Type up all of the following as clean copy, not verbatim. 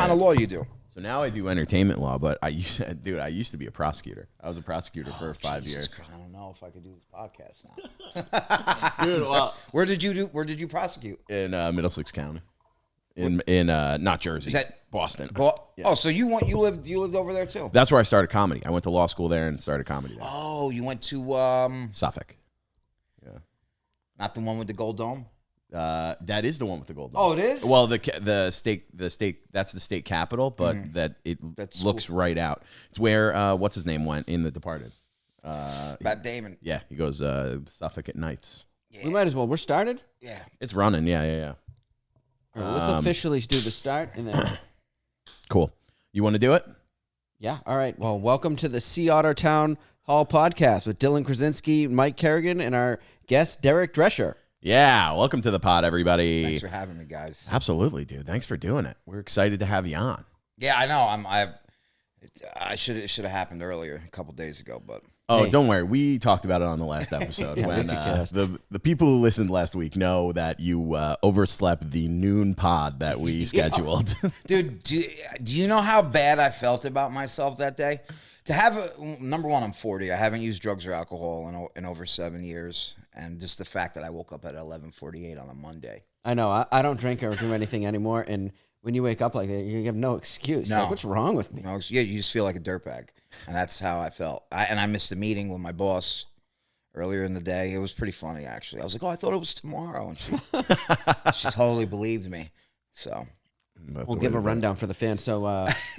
kind of law you do? So now I do entertainment law, but I used to be a prosecutor. I was a prosecutor for 5 years. I don't know if I could do this podcast now. Dude, well, Where did you prosecute? in Middlesex County, in not Jersey, Is that Boston. Yeah. Oh, so you lived over there too? That's where I started comedy. I went to law school there and started comedy there. Oh, you went to Suffolk. Yeah. Not the one with the gold dome? That is the one with the gold dome. Oh, it is? Well, the state that's the state capital, but That's looks right out. It's where what's his name went in The Departed. Matt Damon. Yeah, he goes Suffolk at nights. Yeah. We might as well. We're started? Yeah. It's running. Yeah. All right, let's officially do the start. And then, Cool. You want to do it? yeah. All right. Well, welcome to the Sea Otter Town Hall podcast with Dylan Krasinski, Mike Kerrigan, and our guest, Derek Drescher. Yeah. Welcome to the pod, everybody. Thanks for having me, guys. Absolutely, dude. Thanks for doing it. We're excited to have you on. Yeah, I know. I should have happened earlier, a couple days ago, but Oh, Hey. don't worry. We talked about it on the last episode. Yeah, when Wikicast. the people who listened last week know that you overslept the noon pod that we scheduled. dude, do you know how bad I felt about myself that day? To have number one, I'm 40. I haven't used drugs or alcohol in over 7 years, and just the fact that I woke up at 11:48 on a Monday. I know. I don't drink or do anything anymore. And when you wake up like that, you have no excuse. No. Like, what's wrong with me? You know, yeah, you just feel like a dirtbag, and that's how I felt. I missed a meeting with my boss earlier in the day. It was pretty funny, actually. I was like, "Oh, I thought it was tomorrow," and she totally believed me. So We'll give a rundown for the fans. So,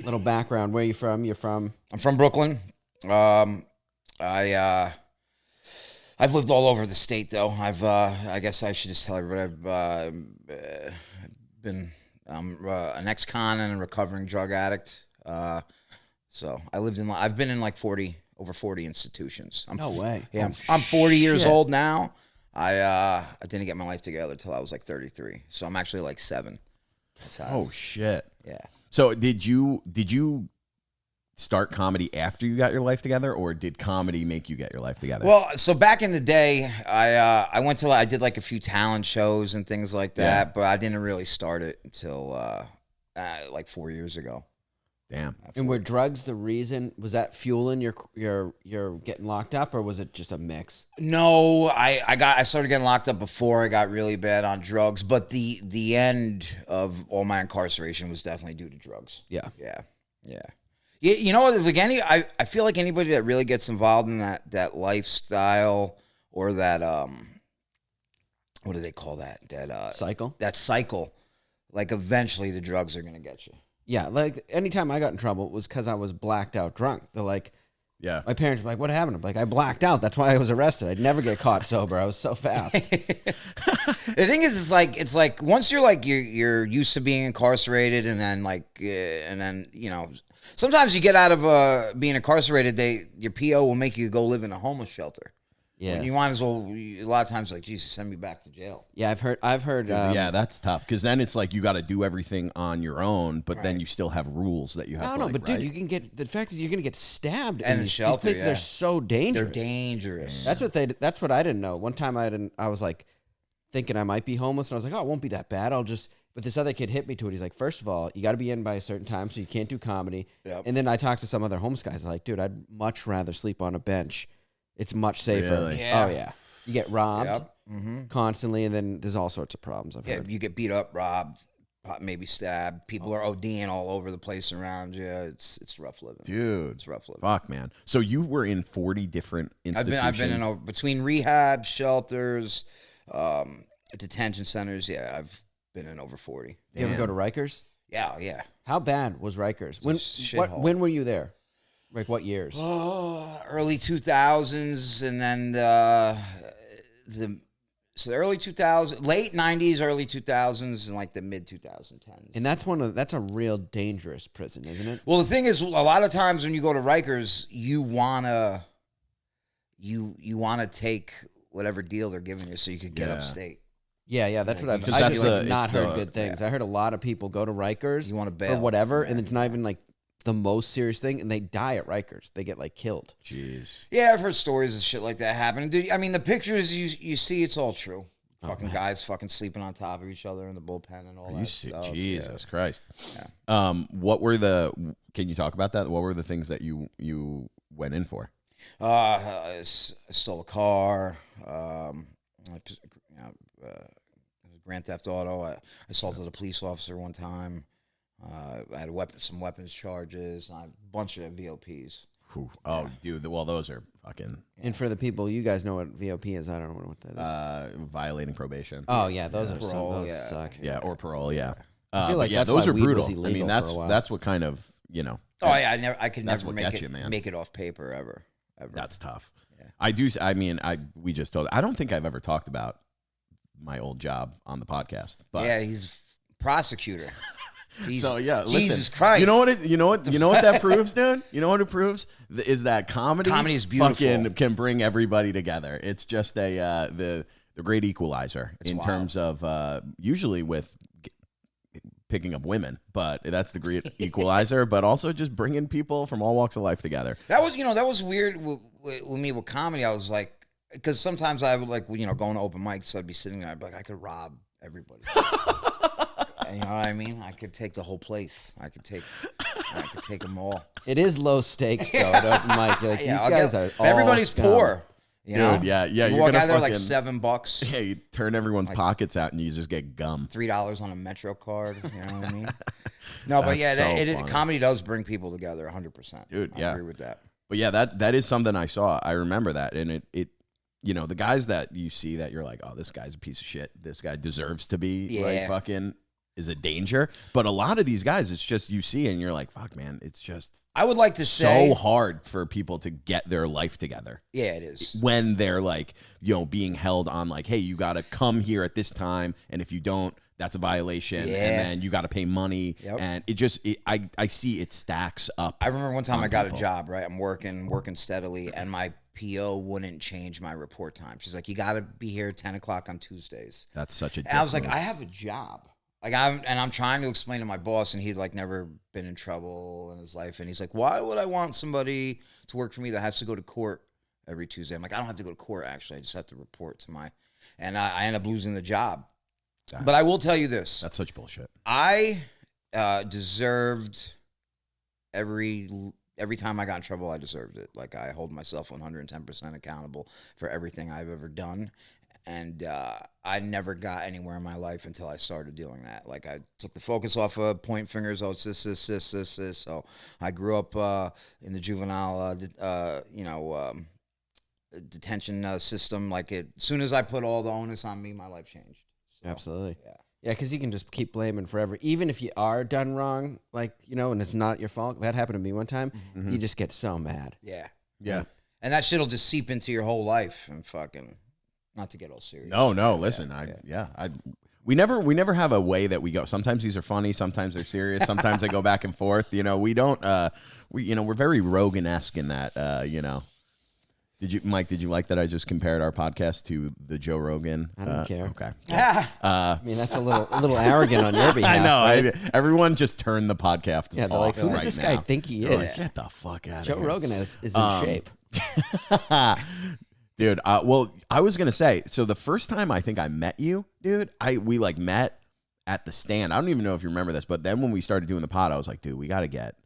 little background. Where are you from? You're from? I'm from Brooklyn. I've lived all over the state, though. I guess I should just tell everybody I've been an ex-con and a recovering drug addict. So I've been in like over 40 institutions. No way. Yeah, I'm 40 years old now. I didn't get my life together until I was like 33. So I'm actually like 7. That's how. Oh shit. Yeah. So did you start comedy after you got your life together, or did comedy make you get your life together? Well, so back in the day, I did like a few talent shows and things like that, Yeah. but I didn't really start it until like 4 years ago. Damn. And were drugs the reason? Was that fueling your getting locked up, or was it just a mix? No, I started getting locked up before I got really bad on drugs, but the end of all my incarceration was definitely due to drugs. Yeah. Yeah. You know what? There's like I feel like anybody that really gets involved in that lifestyle or that what do they call that? Cycle? That cycle. Like eventually the drugs are gonna get you. Yeah. Like anytime I got in trouble, it was because I was blacked out drunk. They're like, Yeah. my parents were like, what happened? I'm like, I blacked out. That's why I was arrested. I'd never get caught sober. I was so fast. The thing is, it's like once you're used to being incarcerated, and then you know, sometimes you get out of being incarcerated, your PO will make you go live in a homeless shelter. Yeah. You might as well. A lot of times, like, Jesus, send me back to jail. Yeah, I've heard. Yeah, that's tough because then it's like you got to do everything on your own, but then you still have rules that you have. No, to, but dude, right? you can get the fact is you're gonna get stabbed. And in these shelter, places yeah. are so dangerous. They're dangerous. That's what I didn't know. One time I was like thinking I might be homeless, and I was like, oh, it won't be that bad. But this other kid hit me to it. He's like, first of all, you got to be in by a certain time, so you can't do comedy. Yep. And then I talked to some other homeless guys. Like, dude, I'd much rather sleep on a bench. It's much safer. Really? Yeah. Oh yeah. You get robbed Yep. constantly, and then there's all sorts of problems. I've Yeah, heard. you get beat up, robbed, maybe stabbed. People are ODing all over the place around you. It's rough living. Dude, It's rough living. fuck, man. So you were in 40 different institutions. I've been in between rehab, shelters, detention centers. Yeah, I've been in over 40. You ever go to Rikers? Yeah. How bad was Rikers? shithole. When were you there? Like what years? Early 2000s, and then the early 2000s, late 90s, early 2000s, and like the mid 2010s. And that's a real dangerous prison, isn't it? Well, the thing is, a lot of times when you go to Rikers, you wanna take whatever deal they're giving you so you could get Yeah. upstate. Yeah, that's what I've Because I've that's not it's heard the- good things. I heard a lot of people go to Rikers You want to or bail whatever, and it's not even like the most serious thing, and they die at Rikers. They get like killed. Jeez. Yeah, I've heard stories of shit like that happening. Dude, I mean, the pictures you see, it's all true. Fucking guys fucking sleeping on top of each other in the bullpen and all that stuff. Jesus Christ. Yeah. Can you talk about that? What were the things that you went in for? I stole a car. Grand theft auto. I assaulted a police officer one time. I had some weapons charges. A bunch of VOPs. Whew. Oh, dude. Well, those are fucking. And for the people, you guys know what VOP is. I don't know what that is. Violating probation. Oh yeah, those are parole, those suck. Yeah, or parole. Yeah. I feel like yeah, that's those why are weed was brutal. I illegal mean, for a while. that's what kind of Oh yeah, I could That's never what gets you, man. make it off paper ever. That's tough. Yeah. I do. I mean, we just told. I don't think I've ever talked about my old job on the podcast. But Yeah, he's prosecutor. So yeah, Jesus listen, Christ. You know what that proves, dude? You know what it proves is that comedy is beautiful. fucking can bring everybody together. It's just the great equalizer in wild. terms of usually with picking up women, but that's the great equalizer. But also just bringing people from all walks of life together. That was weird with me with comedy. I was like, because sometimes I would like, going to open mics, I'd be sitting there, I'd be like, I could rob everybody. You know what I mean? I could take the whole place. I could take them all. It is low stakes though. At open mic. Like, these guys are all everybody's scum. poor. You know? Dude, yeah. You You're walk gonna out there like fucking- $7, Yeah, you turn everyone's pockets out and you just get gum. $3 on a Metro card. You know what I mean? No, but That's yeah, so it funny. comedy does bring people together 100%. Dude, I yeah. agree with that. But yeah, that is something I saw. I remember that, and it the guys that you see that you're like, oh, this guy's a piece of shit. This guy deserves to be like fucking is a danger. But a lot of these guys, it's just you see and you're like, fuck, man, it's just I would like to say so hard for people to get their life together. Yeah, it is. When they're like, being held on like, hey, you got to come here at this time, and if you don't, that's a violation, Yeah. and then you got to pay money, Yep. and it just I see it stacks up. I remember one time on I got people. a job, right? I'm working steadily, and my PO wouldn't change my report time. She's like, you got to be here at 10 o'clock on Tuesdays. That's such a. And I was dick like, move. I have a job. Like I'm trying to explain to my boss, and he'd like never been in trouble in his life, and he's like, why would I want somebody to work for me that has to go to court every Tuesday? I'm like, I don't have to go to court actually. I just have to report to and I end up losing the job. But I will tell you this: That's such bullshit. I deserved every time I got in trouble. I deserved it. Like I hold myself 110% accountable for everything I've ever done. And I never got anywhere in my life until I started doing that. Like I took the focus off of point fingers. Oh, it's this. So I grew up in the juvenile, detention system. Like as soon as I put all the onus on me, my life changed. So, Absolutely. Yeah. Yeah, because you can just keep blaming forever. Even if you are done wrong, and it's not your fault. That happened to me one time. You just get so mad. Yeah. Yeah. And that shit'll just seep into your whole life and fucking. Not to get all serious. No. Listen, we never have a way that we go. Sometimes these are funny. Sometimes they're serious. Sometimes they go back and forth. We don't. We're very Rogan-esque in that. Mike? Did you like that I just compared our podcast to the Joe Rogan? I don't care. Okay. I mean, that's a little arrogant on your behalf. I know. right? Everyone just turned the podcast Yeah, they're off like, who does right this now. guy think he They're is? like, get the fuck out of Joe here. Rogan is in shape. Dude, well, I was gonna say, so the first time I think I met you, dude, we met at the stand. I don't even know if you remember this, but then when we started doing the pod, I was like, dude, we got to get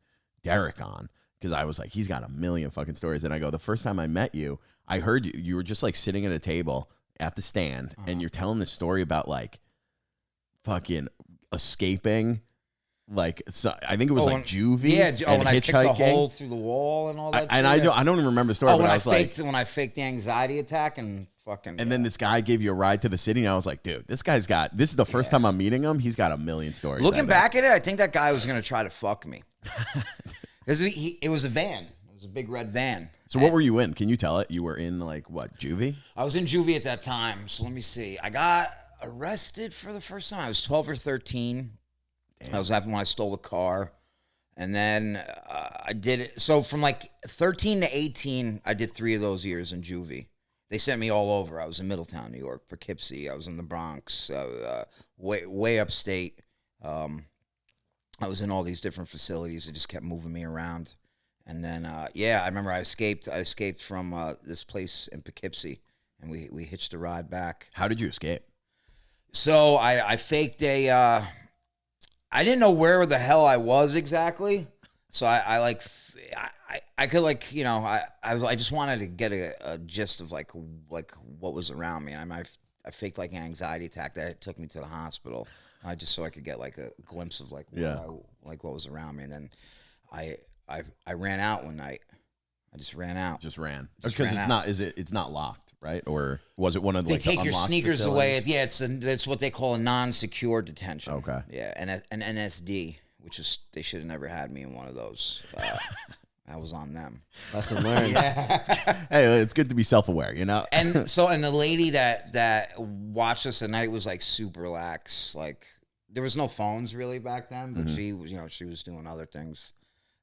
Derek on, because I was like, he's got a million fucking stories. And I go, the first time I met you, I heard you were just like sitting at a table at the stand, and you're telling this story about like fucking escaping. Like, so I think it was juvie. Yeah, and when I kicked a hole through the wall and all that. I don't even remember the story. Oh, but when I faked the anxiety attack and fucking. And then this guy gave you a ride to the city, and I was like, dude, this is the first time I'm meeting him. He's got a million stories. Looking back at it, I think that guy was gonna try to fuck me. It was a van. It was a big red van. So what were you in? Can you tell it? You were in like what, juvie? I was in juvie at that time. So let me see. I got arrested for the first time. I was 12 or 13. Damn. That was after when I stole a car. And then I did it. So from like 13 to 18, I did 3 of those years in juvie. They sent me all over. I was in Middletown, New York, Poughkeepsie. I was in the Bronx, way upstate. I was in all these different facilities. They just kept moving me around. And then, I remember I escaped. I escaped from this place in Poughkeepsie, and we hitched a ride back. How did you escape? So I faked I didn't know where the hell I was exactly. So I could like, you know, I just wanted to get a gist of like what was around me. And I faked like an anxiety attack that took me to the hospital. Just so I could get like a glimpse of like what was around me. And then I ran out one night. I just ran out. Just ran because it's not. It's not locked, right? Or was it one of the, they take your sneakers facilities? away? It's what they call a non-secure detention. Okay. Yeah, and an NSD, which is they should have never had me in one of those. I was on them. Lesson learned. Hey, it's good to be self-aware, you know. And the lady that watched us at night was like super lax. Like there was no phones really back then, but she was, you know, she was doing other things.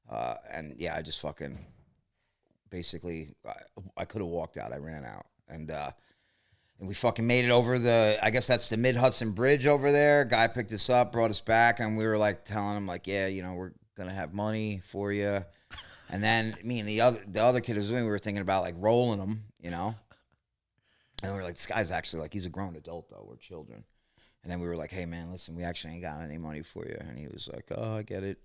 And yeah, I just fucking basically I could have walked out. I ran out, and we fucking made it over I guess that's the Mid-Hudson Bridge over there. Guy picked us up, brought us back, and we were like telling him like, yeah, you know, we're gonna have money for you. And then me and the other kid was doing, we were thinking about like rolling him, you know. And we were like, this guy's actually like, he's a grown adult though. We're children. And then we were like, hey man, listen, we actually ain't got any money for you. And he was like, oh, I get it.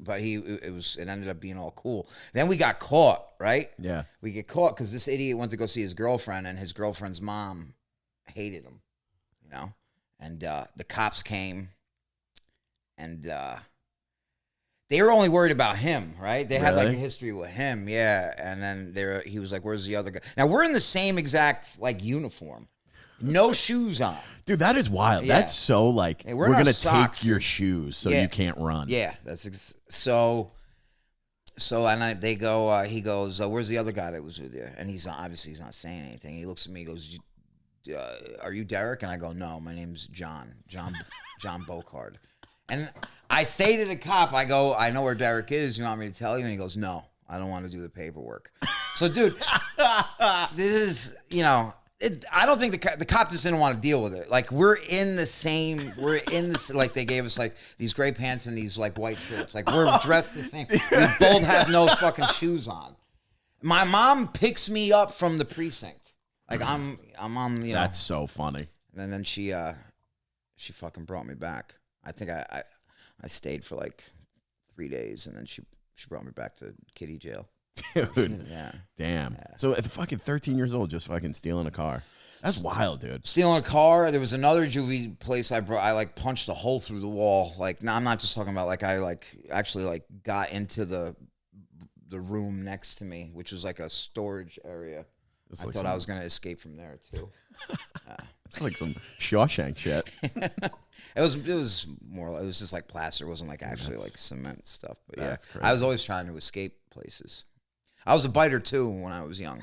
But it ended up being all cool. Then we got caught, right? Yeah. We get caught because this idiot went to go see his girlfriend, and his girlfriend's mom hated him, you know. And the cops came, and they were only worried about him, right? They had like a history with him, yeah. And then he was like, "Where's the other guy?" Now we're in the same exact like uniform, no shoes on. Dude, that is wild. Yeah. That's so like Hey, we're gonna take your shoes so you can't run. Yeah, that's so. And they go. He goes, "Where's the other guy that was with you?" And he's obviously not saying anything. He looks at me, he goes, "Are you Derek?" And I go, "No, my name's John Bocard." And I say to the cop, I go, "I know where Derek is. You want me to tell you?" And he goes, "No, I don't want to do the paperwork." So, dude, this is, you know, I don't think the cop just didn't want to deal with it. Like, we're in this, like, they gave us, like, these gray pants and these, like, white shirts. Like, we're dressed the same. We both have no fucking shoes on. My mom picks me up from the precinct. Like, I'm on, you know. That's so funny. And then she fucking brought me back. I think I stayed for like 3 days, and then she brought me back to kiddie jail. Dude, Yeah. damn. Yeah. So at fucking 13 years old, just fucking stealing a car. That's wild, dude. Stealing a car. There was another juvie place I like punched a hole through the wall. Like, no, I'm not just talking about like I like actually like got into the room next to me, which was like a storage area. I thought I was gonna escape from there too. It's like some Shawshank shit. It was more. It was just like plaster. It wasn't like actually like cement stuff. But yeah, that's crazy. I was always trying to escape places. I was a biter too when I was young.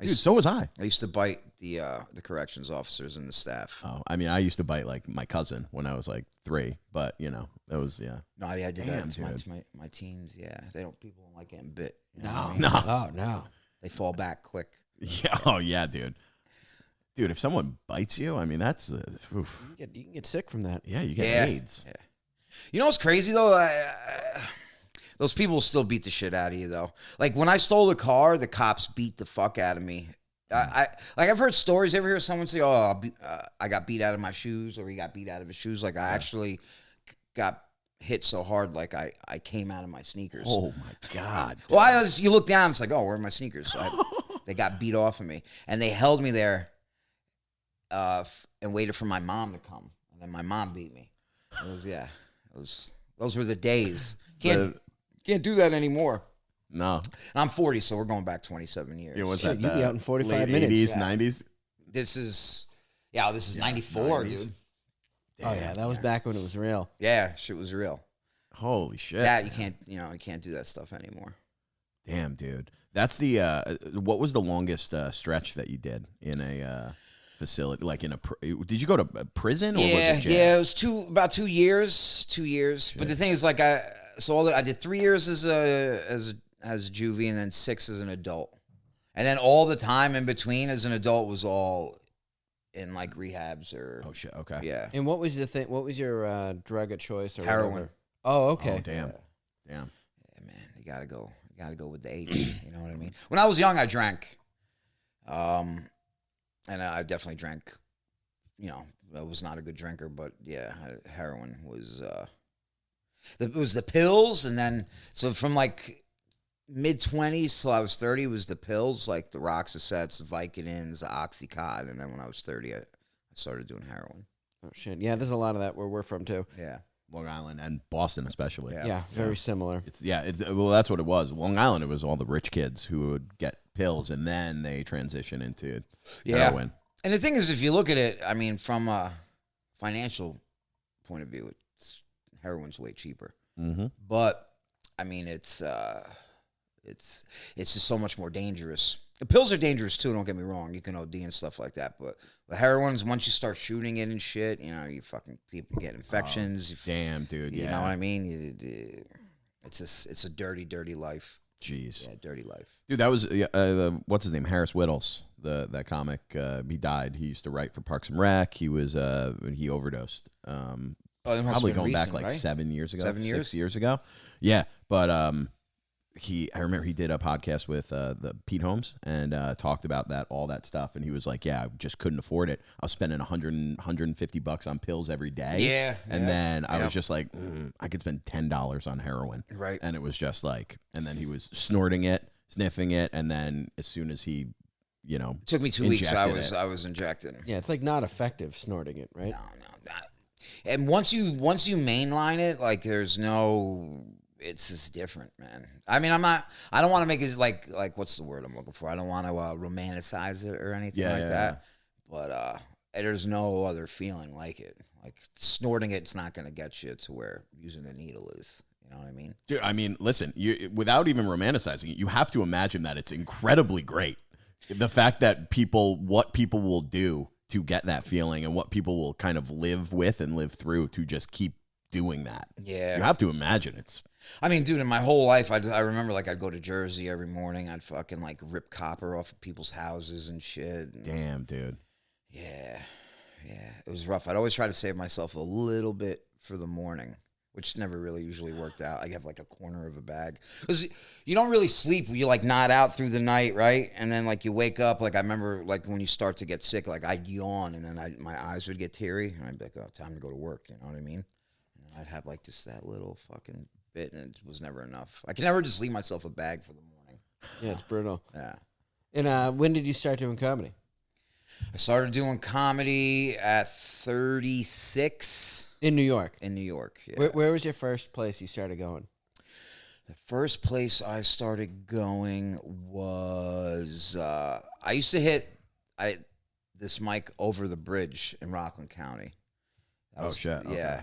Dude, so was I. I used to bite the corrections officers and the staff. Oh, I mean, I used to bite like my cousin when I was like 3, but you know, that was No, I did Damn, that to dude. my teens. Yeah, people don't like getting bit. You know No, what I mean? No. Oh no. They fall back quick. Yeah. Oh yeah, dude. Dude, if someone bites you, I mean, that's oof. You can get sick from that. Yeah, you get AIDS. Yeah. You know what's crazy though? Those people still beat the shit out of you though. Like when I stole the car, the cops beat the fuck out of me. I've heard stories. Ever hear someone say, "Oh, I got beat out of my shoes," or "He got beat out of his shoes"? Like I actually got hit so hard, like I came out of my sneakers. Oh my god. Well, you look down, it's like, oh, where are my sneakers? So they got beat off of me, and they held me there, and waited for my mom to come, and then my mom beat me. Those were the days. Can't do that anymore. No. And I'm 40, so we're going back 27 years. Yeah, what's Shit, that? you'd be out in 45 late minutes. 80s, Yeah. 90s. This is 94, 90s. dude. Oh yeah, that was back when it was real. Yeah, shit was real. Holy shit. Yeah, you can't do that stuff anymore. Damn, dude. That's the what was the longest stretch that you did in a facility, like in a did you go to prison or was it jail? Yeah, it was about 2 years. 2 years. But the thing is, like, I did 3 years as a juvie, and then 6 as an adult, and then all the time in between as an adult was all in like rehabs or Oh shit. Okay. yeah. And what was the thing? What was your drug of choice or Heroin. whatever? Oh, okay. Oh damn. Damn. Yeah, man, you gotta go. You gotta go with the H. You know what I mean? When I was young, I drank, and I definitely drank I was not a good drinker, but yeah, heroin was. It was the pills, and then so from like mid-20s till I was 30 was the pills, like the Roxicets, the Vicodins, the Oxycontin, and then when I was 30, I started doing heroin. Oh shit! Yeah, there's a lot of that where we're from too. Yeah. Long Island and Boston especially. Yeah, very similar. Well, that's what it was. Long Island, it was all the rich kids who would get pills and then they transition into heroin. And the thing is, if you look at it, I mean, from a financial point of view, heroin's way cheaper. Mm-hmm. But I mean, it's just so much more dangerous. The pills are dangerous too. Don't get me wrong. You can OD and stuff like that. But the heroin's, once you start shooting it and shit, you fucking people get infections. Damn, dude. You know what I mean? It's a dirty, dirty life. Jeez. Yeah, dirty life. Dude, that was what's his name? Harris Whittles, that comic. He died. He used to write for Parks and Rec. He overdosed. Probably going back like 7 years ago. 7 years? 6 years ago. Yeah, but I remember he did a podcast with the Pete Holmes and talked about all that stuff, and he was like, yeah, I just couldn't afford it. I was spending $150 on pills every day. Yeah. And then I was just like, I could spend $10 on heroin. Right. And it was just like, and then he was snorting it, sniffing it, and then as soon as he, it took me 2 weeks. I it. was injected. Yeah, it's like not effective snorting it, right? No. And once you mainline it, like it's just different, man. I mean, I don't want to make it like what's the word I'm looking for? I don't want to romanticize it or anything that. But there's no other feeling like it. Like snorting it's not going to get you to where using a needle is. You know what I mean? Dude, I mean, listen, without even romanticizing it, you have to imagine that it's incredibly great. The fact that what people will do to get that feeling and what people will kind of live with and live through to just keep doing that. Yeah. You have to imagine it's. I mean, dude, in my whole life, I remember like I'd go to Jersey every morning. I'd fucking like rip copper off of people's houses and shit. Damn, dude. Yeah. It was rough. I'd always try to save myself a little bit for the morning, which never really usually worked out. I'd have like a corner of a bag. Because you don't really sleep. You like nod out through the night, right? And then like you wake up. Like I remember like when you start to get sick, like I'd yawn and then my eyes would get teary. And I'd be like, oh, time to go to work. You know what I mean? And I'd have like just that little fucking bit, and it was never enough. I can never just leave myself a bag for the morning. Yeah, it's brutal. Yeah. And when did you start doing comedy? I started doing comedy at 36. In New York? In New York, yeah. Where was your first place you started going? The first place I started going was, I used to hit this mic over the bridge in Rockland County. Shit. Yeah,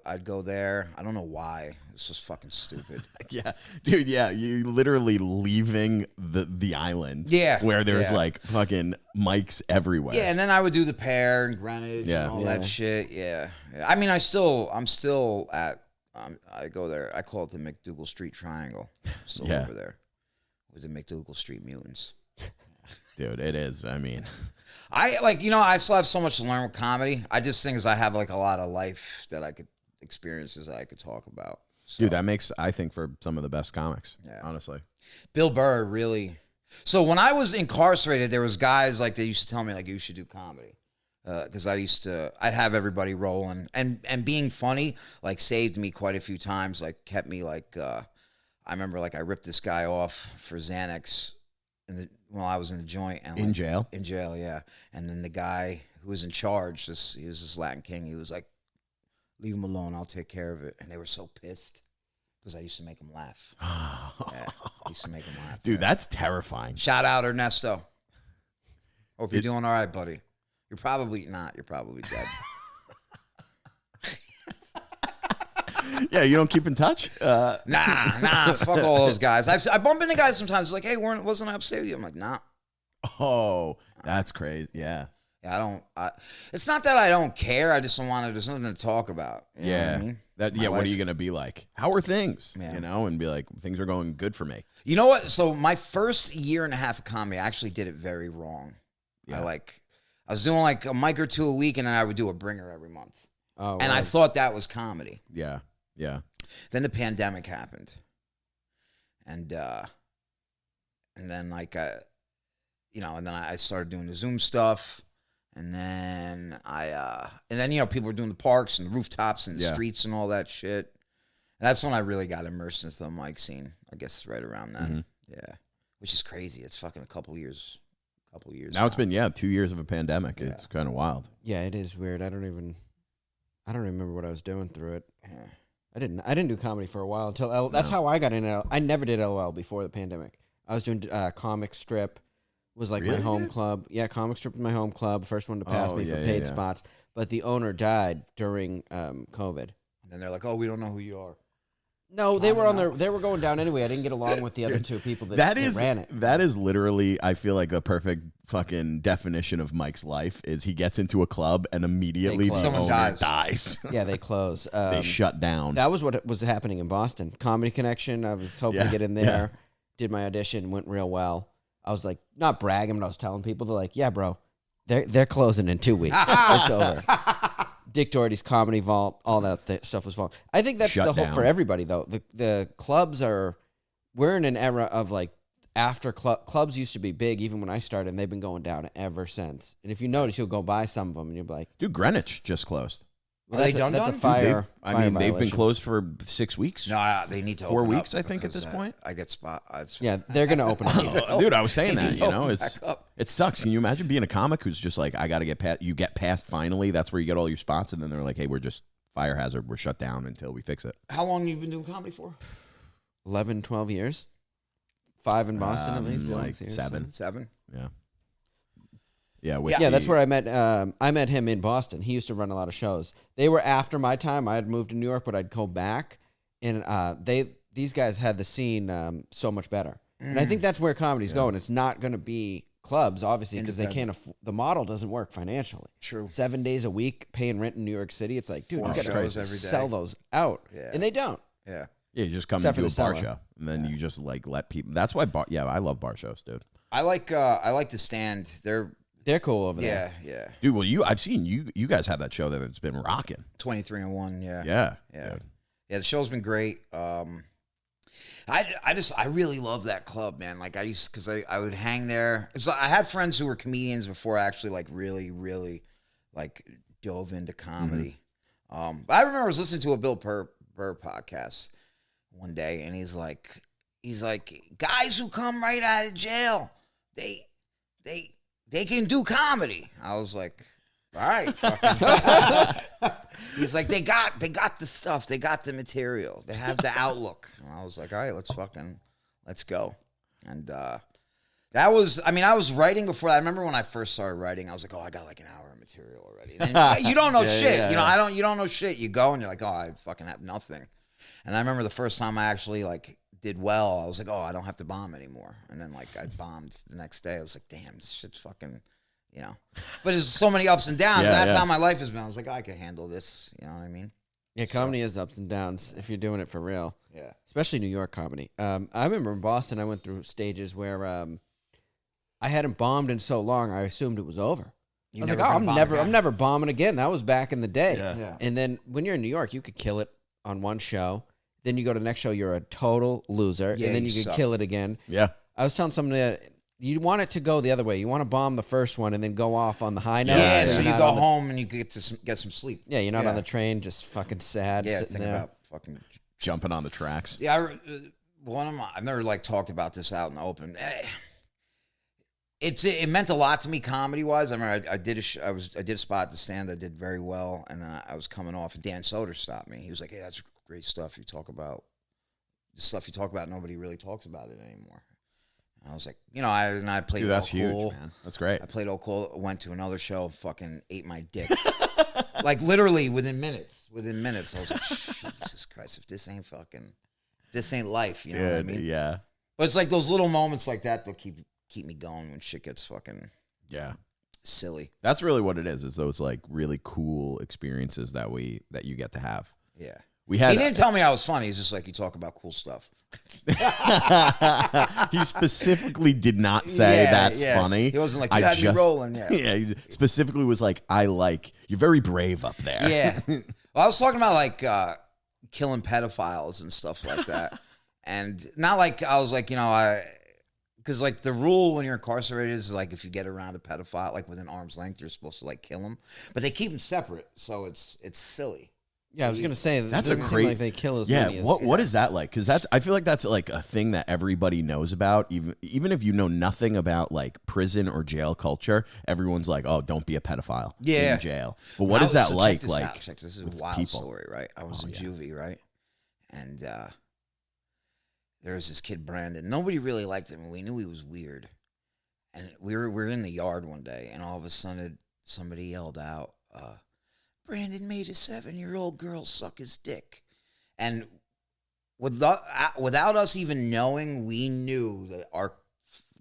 I'd go there. I don't know why. It's just fucking stupid. Yeah, dude. Yeah, you literally leaving the island. Yeah, where there's like fucking mics everywhere. Yeah, and then I would do the Pear and Greenwich and all that shit. Yeah. I mean, I'm still at. I go there. I call it the McDougal Street Triangle. Still over there with the McDougal Street Mutants. Dude, it is. I mean. I still have so much to learn with comedy. I just think I have like a lot of life that I could experiences that I could talk about. So. Dude, that makes, I think, for some of the best comics, honestly. Bill Burr, really. So when I was incarcerated, there was guys like they used to tell me like you should do comedy. Because I'd have everybody rolling. And being funny like saved me quite a few times, like kept me like, I remember like I ripped this guy off for Xanax while I was in the joint. And in jail? In jail, yeah. And then the guy who was in charge, he was this Latin king, he was like, leave him alone, I'll take care of it. And they were so pissed because I used to make them laugh. I used to make them laugh. Dude, that's terrifying. Shout out Ernesto. Hope you're doing all right, buddy. You're probably not. You're probably dead. Yeah, you don't keep in touch? Nah, fuck all those guys. I bump into guys sometimes. It's like, hey, wasn't I upstate with you? I'm like, nah. Oh, that's crazy. Yeah. Yeah, it's not that I don't care. I just don't want to. There's nothing to talk about. You know what I mean? What are you gonna be like? How are things? Yeah. And be like, things are going good for me. You know what? So my first year and a half of comedy, I actually did it very wrong. Yeah. I was doing like a mic or two a week, and then I would do a bringer every month. Oh, and I thought that was comedy. Yeah. Yeah. Then the pandemic happened, and then and then I started doing the Zoom stuff, And then people were doing the parks and the rooftops and the Yeah. streets and all that shit. And that's when I really got immersed into the mic scene. I guess right around then. Yeah, which is crazy. It's fucking a couple years. Now it's been 2 years of a pandemic. Yeah. It's kind of wild. Yeah, it is weird. I don't remember what I was doing through it. Yeah. I didn't do comedy for a while until that's how I got into I never did LOL before the pandemic. I was doing comic strip was like Really, my home dude? club. Yeah, comic strip was my home club. First one to pass Oh, me for yeah, paid yeah. spots. But the owner died during COVID. And then they're like, "Oh, we don't know who you are." No, they were they were going down anyway. I didn't get along with the other two people that ran it. That is literally, I feel like, the perfect fucking definition of Mike's life is he gets into a club and immediately the Someone owner dies. dies. Yeah, they close. They shut down. That was what was happening in Boston. Comedy Connection. I was hoping to get in there. Yeah. Did my audition. Went real well. I was like, not bragging, but I was telling people. They're like, yeah, bro, they're closing in 2 weeks. It's over. Dick Doherty's Comedy Vault, all that stuff was falling. I think that's Shut the hope down. for everybody, though. The clubs we're in an era of like after clubs used to be big even when I started, and they've been going down ever since. And if you notice, you'll go by some of them, and you'll be like, Dude, Greenwich just closed. well, Are they that's done? a Dude, fire. I mean, they've been violation. closed for 6 weeks. No, they need to 4 open weeks, up I think, at because, this point. I get spot. Yeah, they're gonna open up. Dude, I was saying that, They open it's back up. it sucks. Can you imagine being a comic who's just like, I got to get past, you get past finally, that's where you get all your spots, and then they're like, hey, we're just fire hazard, we're shut down until we fix it. How long you been doing comedy for? 11, 12 years. 5 in Boston, at least. like 6 years, 7. 7. Yeah. Yeah, Yeah, that's where I met. I met him in Boston. He used to run a lot of shows. They were after my time. I had moved to New York, but I'd go back, and these guys had the scene so much better. And I think that's where comedy's going. It's not going to be clubs, obviously, because they can't. The model doesn't work financially. True. 7 days a week paying rent in New York City. It's like, dude, you 4 got to shows every day. sell those out, Yeah. and they don't. Yeah. Yeah, you just come Except and do a for the bar summer. show, and then you just like let people. That's why I love bar shows, dude. I like the Stand. They're cool over there. Yeah. Dude, well, I've seen you guys have that show that's been rocking. 23-1. Yeah. Yeah, Yeah. Yeah, the show's been great. I really love that club, man. Like because I would hang there. So I had friends who were comedians before I actually like really, really like dove into comedy. But I remember I was listening to a Bill Burr podcast one day, and he's like, guys who come right out of jail, they can do comedy. I was like, all right. Fucking. He's like, they got the stuff. They got the material. They have the outlook. And I was like, all right, let's go. And I was writing before. I remember when I first started writing, I was like, oh, I got like an hour of material already. And you don't know shit. You don't know shit. You go and you're like, oh, I fucking have nothing. And I remember the first time I actually like did well, I was like, oh, I don't have to bomb anymore. And then like I bombed the next day. I was like, damn, this shit's fucking, But there's so many ups and downs. Yeah, and that's yeah. how my life has been. I was like, I can handle this. You know what I mean? Yeah, comedy is ups and downs if you're doing it for real. Yeah. Especially New York comedy. I remember in Boston, I went through stages where I hadn't bombed in so long, I assumed it was over. I was like, oh, I'm never bombing again. That was back in the day. Yeah. And then when you're in New York, you could kill it on one show. Then you go to the next show, you're a total loser. Yeah, and then you you could suck. kill it again. Yeah. I was telling somebody that you want it to go the other way. You want to bomb the first one and then go off on the high note. Yeah, so so you're you not go on the- home and you get some sleep. Yeah, you're not Yeah. on the train, just fucking sad Yeah, sitting think there. about fucking. Jumping on the tracks. Yeah, I've never like talked about this out in the open. It meant a lot to me comedy wise. I remember I did a spot at the Stand. I did very well, and then I was coming off. And Dan Soder stopped me. He was like, "Hey, that's great stuff. You talk about the stuff you talk about. Nobody really talks about it anymore." And I was like, I played. Dude, that's all huge, cool. man. That's great. I played all cool. Went to another show. Fucking ate my dick. Like literally within minutes. I was like, Jesus Christ! If this ain't life, you know what I mean? Yeah. But it's like those little moments like that that keep me going when shit gets fucking Yeah. silly. That's really what it is those like really cool experiences that you get to have. Yeah. We had He didn't tell me I was funny. He's just like, you talk about cool stuff. he specifically did not say that's funny. He wasn't like, you had me rolling. Yeah. Yeah, he specifically was like, you're very brave up there. Yeah. Well, I was talking about like killing pedophiles and stuff like that. And not like I was like, because like the rule when you're incarcerated is like if you get around a pedophile like within arm's length, you're supposed to like kill him, but they keep them separate, so it's silly. Yeah, I was gonna say That's it a doesn't great. seem like they kill as yeah, many. what is that like? Because I feel like that's like a thing that everybody knows about. Even if you know nothing about like prison or jail culture, everyone's like, oh, don't be a pedophile in jail. But what is that like? Check this is a wild story, right? I was in juvie, right, and there was this kid Brandon. Nobody really liked him, and we knew he was weird. And we were in the yard one day, and all of a sudden somebody yelled out, Brandon made a 7-year-old girl suck his dick. And without us even knowing, we knew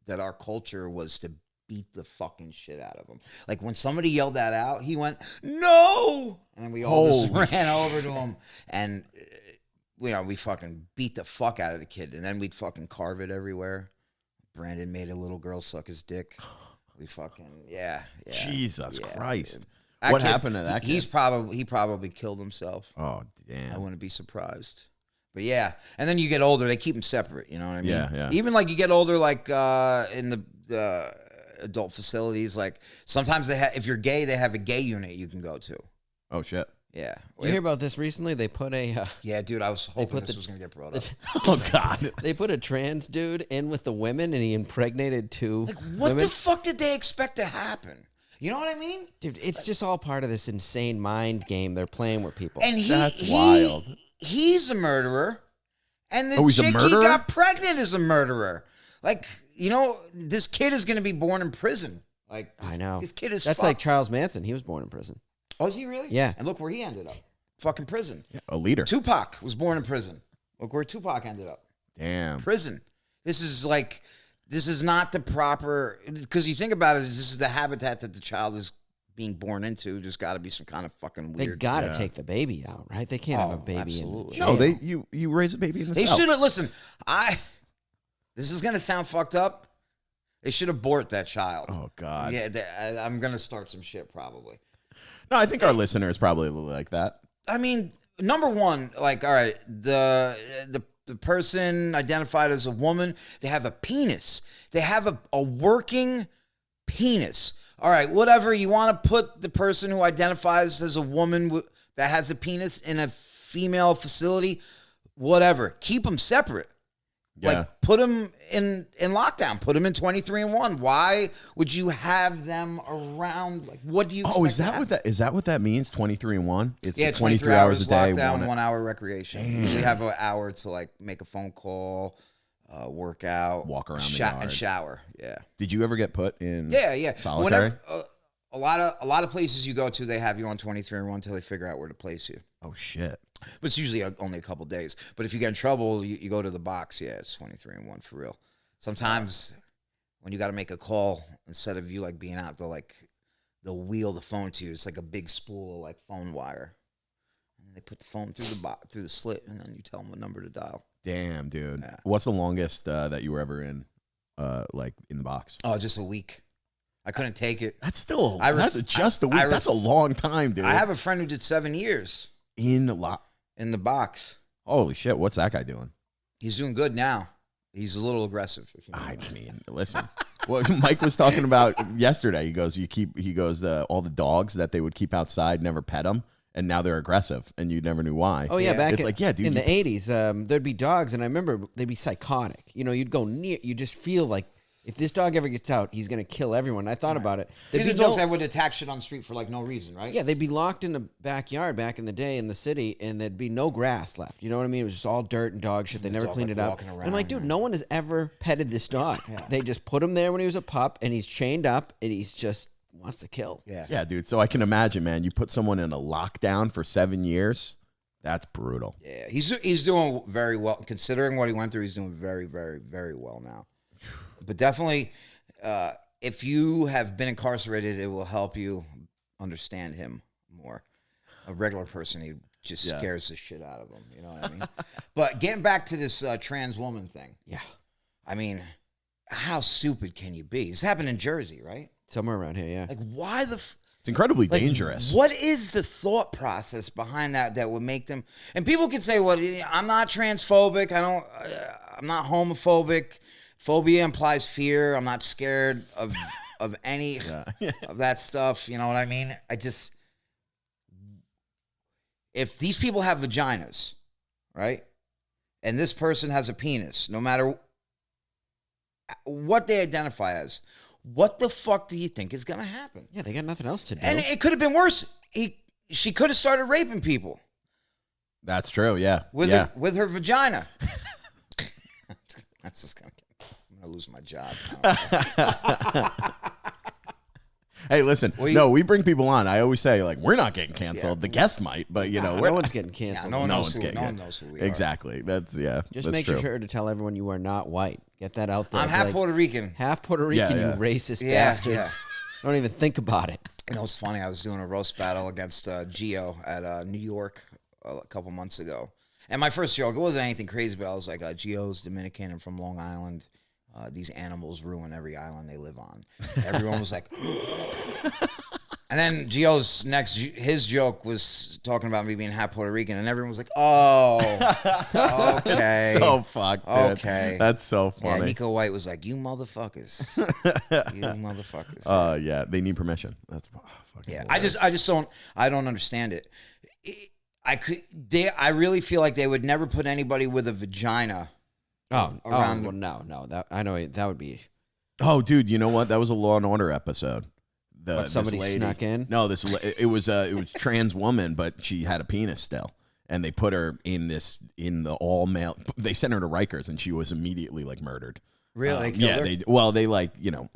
that our culture was to beat the fucking shit out of him. Like when somebody yelled that out, he went, no! And we all just ran over to him. And, we fucking beat the fuck out of the kid. And then we'd fucking carve it everywhere. Brandon made a little girl suck his dick. We fucking, yeah. Jesus Christ. Dude. What happened to that kid? He probably killed himself. Oh, damn. I wouldn't be surprised. But yeah, and then you get older, they keep them separate. You know what I mean? Yeah. Even like you get older, like in the adult facilities, like sometimes if you're gay, they have a gay unit you can go to. Oh shit. Yeah. You hear about this recently? They put a yeah, dude. I was hoping this was gonna get brought up. Oh God. They put a trans dude in with the women, and he impregnated 2 Like, what women. the fuck did they expect to happen? You know what I mean? Dude, it's just all part of this insane mind game they're playing with people. And That's wild. He's a murderer, and the he's a chick he murderer? got pregnant is a murderer. Like, this kid is going to be born in prison. Like, I know. This kid is That's fucked. like Charles Manson. He was born in prison. Oh, is he really? Yeah. And look where he ended up. Fucking prison. Yeah, a leader. Tupac was born in prison. Look where Tupac ended up. Damn. Prison. This is not the proper, because you think about it, this is the habitat that the child is being born into. There's got to be some kind of fucking They weird. got to take the baby out, right? They can't have a baby absolutely. in No, jail. you raise a baby in the They South. should have, listen, this is going to sound fucked up. They should abort that child. Oh God. Yeah, I'm going to start some shit probably. No, I think our listeners probably like that. I mean, number one, like, all right, the person identified as a woman, they have a penis. They have a working penis. All right, whatever. You want to put the person who identifies as a woman that has a penis in a female facility, whatever. Keep them separate. Yeah. Like, put them in lockdown. Put them in 23-1. Why would you have them around? Like, what do you expect Is that to what that is? That what that means? 23-1. It's yeah, the 23 hours a day. lockdown, 1 hour recreation. You usually have an hour to like make a phone call, work out, Walk around the yard. and shower. Yeah, Did you ever get put in? yeah. Solitary. Whenever, a lot of places you go to, they have you on 23-1 until they figure out where to place you. Oh shit. But it's usually only a couple days. But if you get in trouble, you go to the box. Yeah, it's 23-1 for real. Sometimes when you got to make a call, instead of you like being out, they'll wheel the phone to you. It's like a big spool of like phone wire, and they put the phone through the slit, and then you tell them what number to dial. Damn, dude. Yeah. What's the longest that you were ever in, like in the box? Oh, just a week. I couldn't take it. That's still that's just a week. That's a long time, dude. I have a friend who did 7 years in the box. Holy shit! What's that guy doing? He's doing good now. He's a little aggressive. If you know I mean, listen. What Mike was talking about yesterday. He goes, all the dogs that they would keep outside, never pet them, and now they're aggressive, and you never knew why. Oh, yeah, It's like, yeah, dude. in the 80s, there'd be dogs, and I remember they'd be psychotic. You'd go near, you just feel like if this dog ever gets out, he's going to kill everyone. I thought about it. These are dogs that would attack shit on the street for like no reason, right? Yeah, they'd be locked in the backyard back in the day in the city, and there'd be no grass left. You know what I mean? It was just all dirt and dog shit. They never dog, cleaned like, it up. walking And I'm like, around, dude, no one has ever petted this dog. They just put him there when he was a pup, and he's chained up, and he's just wants to kill. Yeah. Yeah, dude. So I can imagine, man. You put someone in a lockdown for 7 years. That's brutal. Yeah, he's doing very well. Considering what he went through, he's doing very, very, very well now. But definitely, if you have been incarcerated, it will help you understand him more. A regular person, he just scares the shit out of him. You know what I mean? But getting back to this trans woman thing. Yeah. I mean, how stupid can you be? This happened in Jersey, right? Somewhere around here, yeah. Like, why the... It's incredibly dangerous. What is the thought process behind that would make them? And people can say, "Well, I'm not transphobic. I'm not homophobic. phobia implies fear. I'm not scared of any of that stuff. You know what I mean? If these people have vaginas, right, and this person has a penis, no matter what they identify as, what the fuck do you think is going to happen? Yeah, they got nothing else to do. And it could have been worse. She could have started raping people. That's true. Yeah. With her vagina. That's just I'm gonna lose my job. Hey, listen. No, we bring people on. I always say, like, we're not getting canceled. The guest might, but no one's getting canceled. No one knows who we are. Exactly. Just make sure to tell everyone you are not white. Get that out there. I'm half Puerto Rican. Half Puerto Rican, you racist bastards. Yeah. Don't even think about it. You know, it's funny. I was doing a roast battle against Gio at New York a couple months ago. And my first joke, it wasn't anything crazy, but I was like, Gio's Dominican and from Long Island. These animals ruin every island they live on. Everyone was like, and then Gio's his joke was talking about me being half Puerto Rican, and everyone was like, oh, okay. So fucked, dude. Okay. That's so funny. Yeah, Nico White was like, you motherfuckers. You motherfuckers. Yeah, they need permission. That's fucking hilarious. I don't understand it. I really feel like they would never put anybody with a vagina. No. That I know that would be. Oh, dude, you know what? That was a Law and Order episode. Somebody snuck in. No, it was trans woman, but she had a penis still, and they put her in the all male. They sent her to Rikers, and she was immediately like murdered. Really? They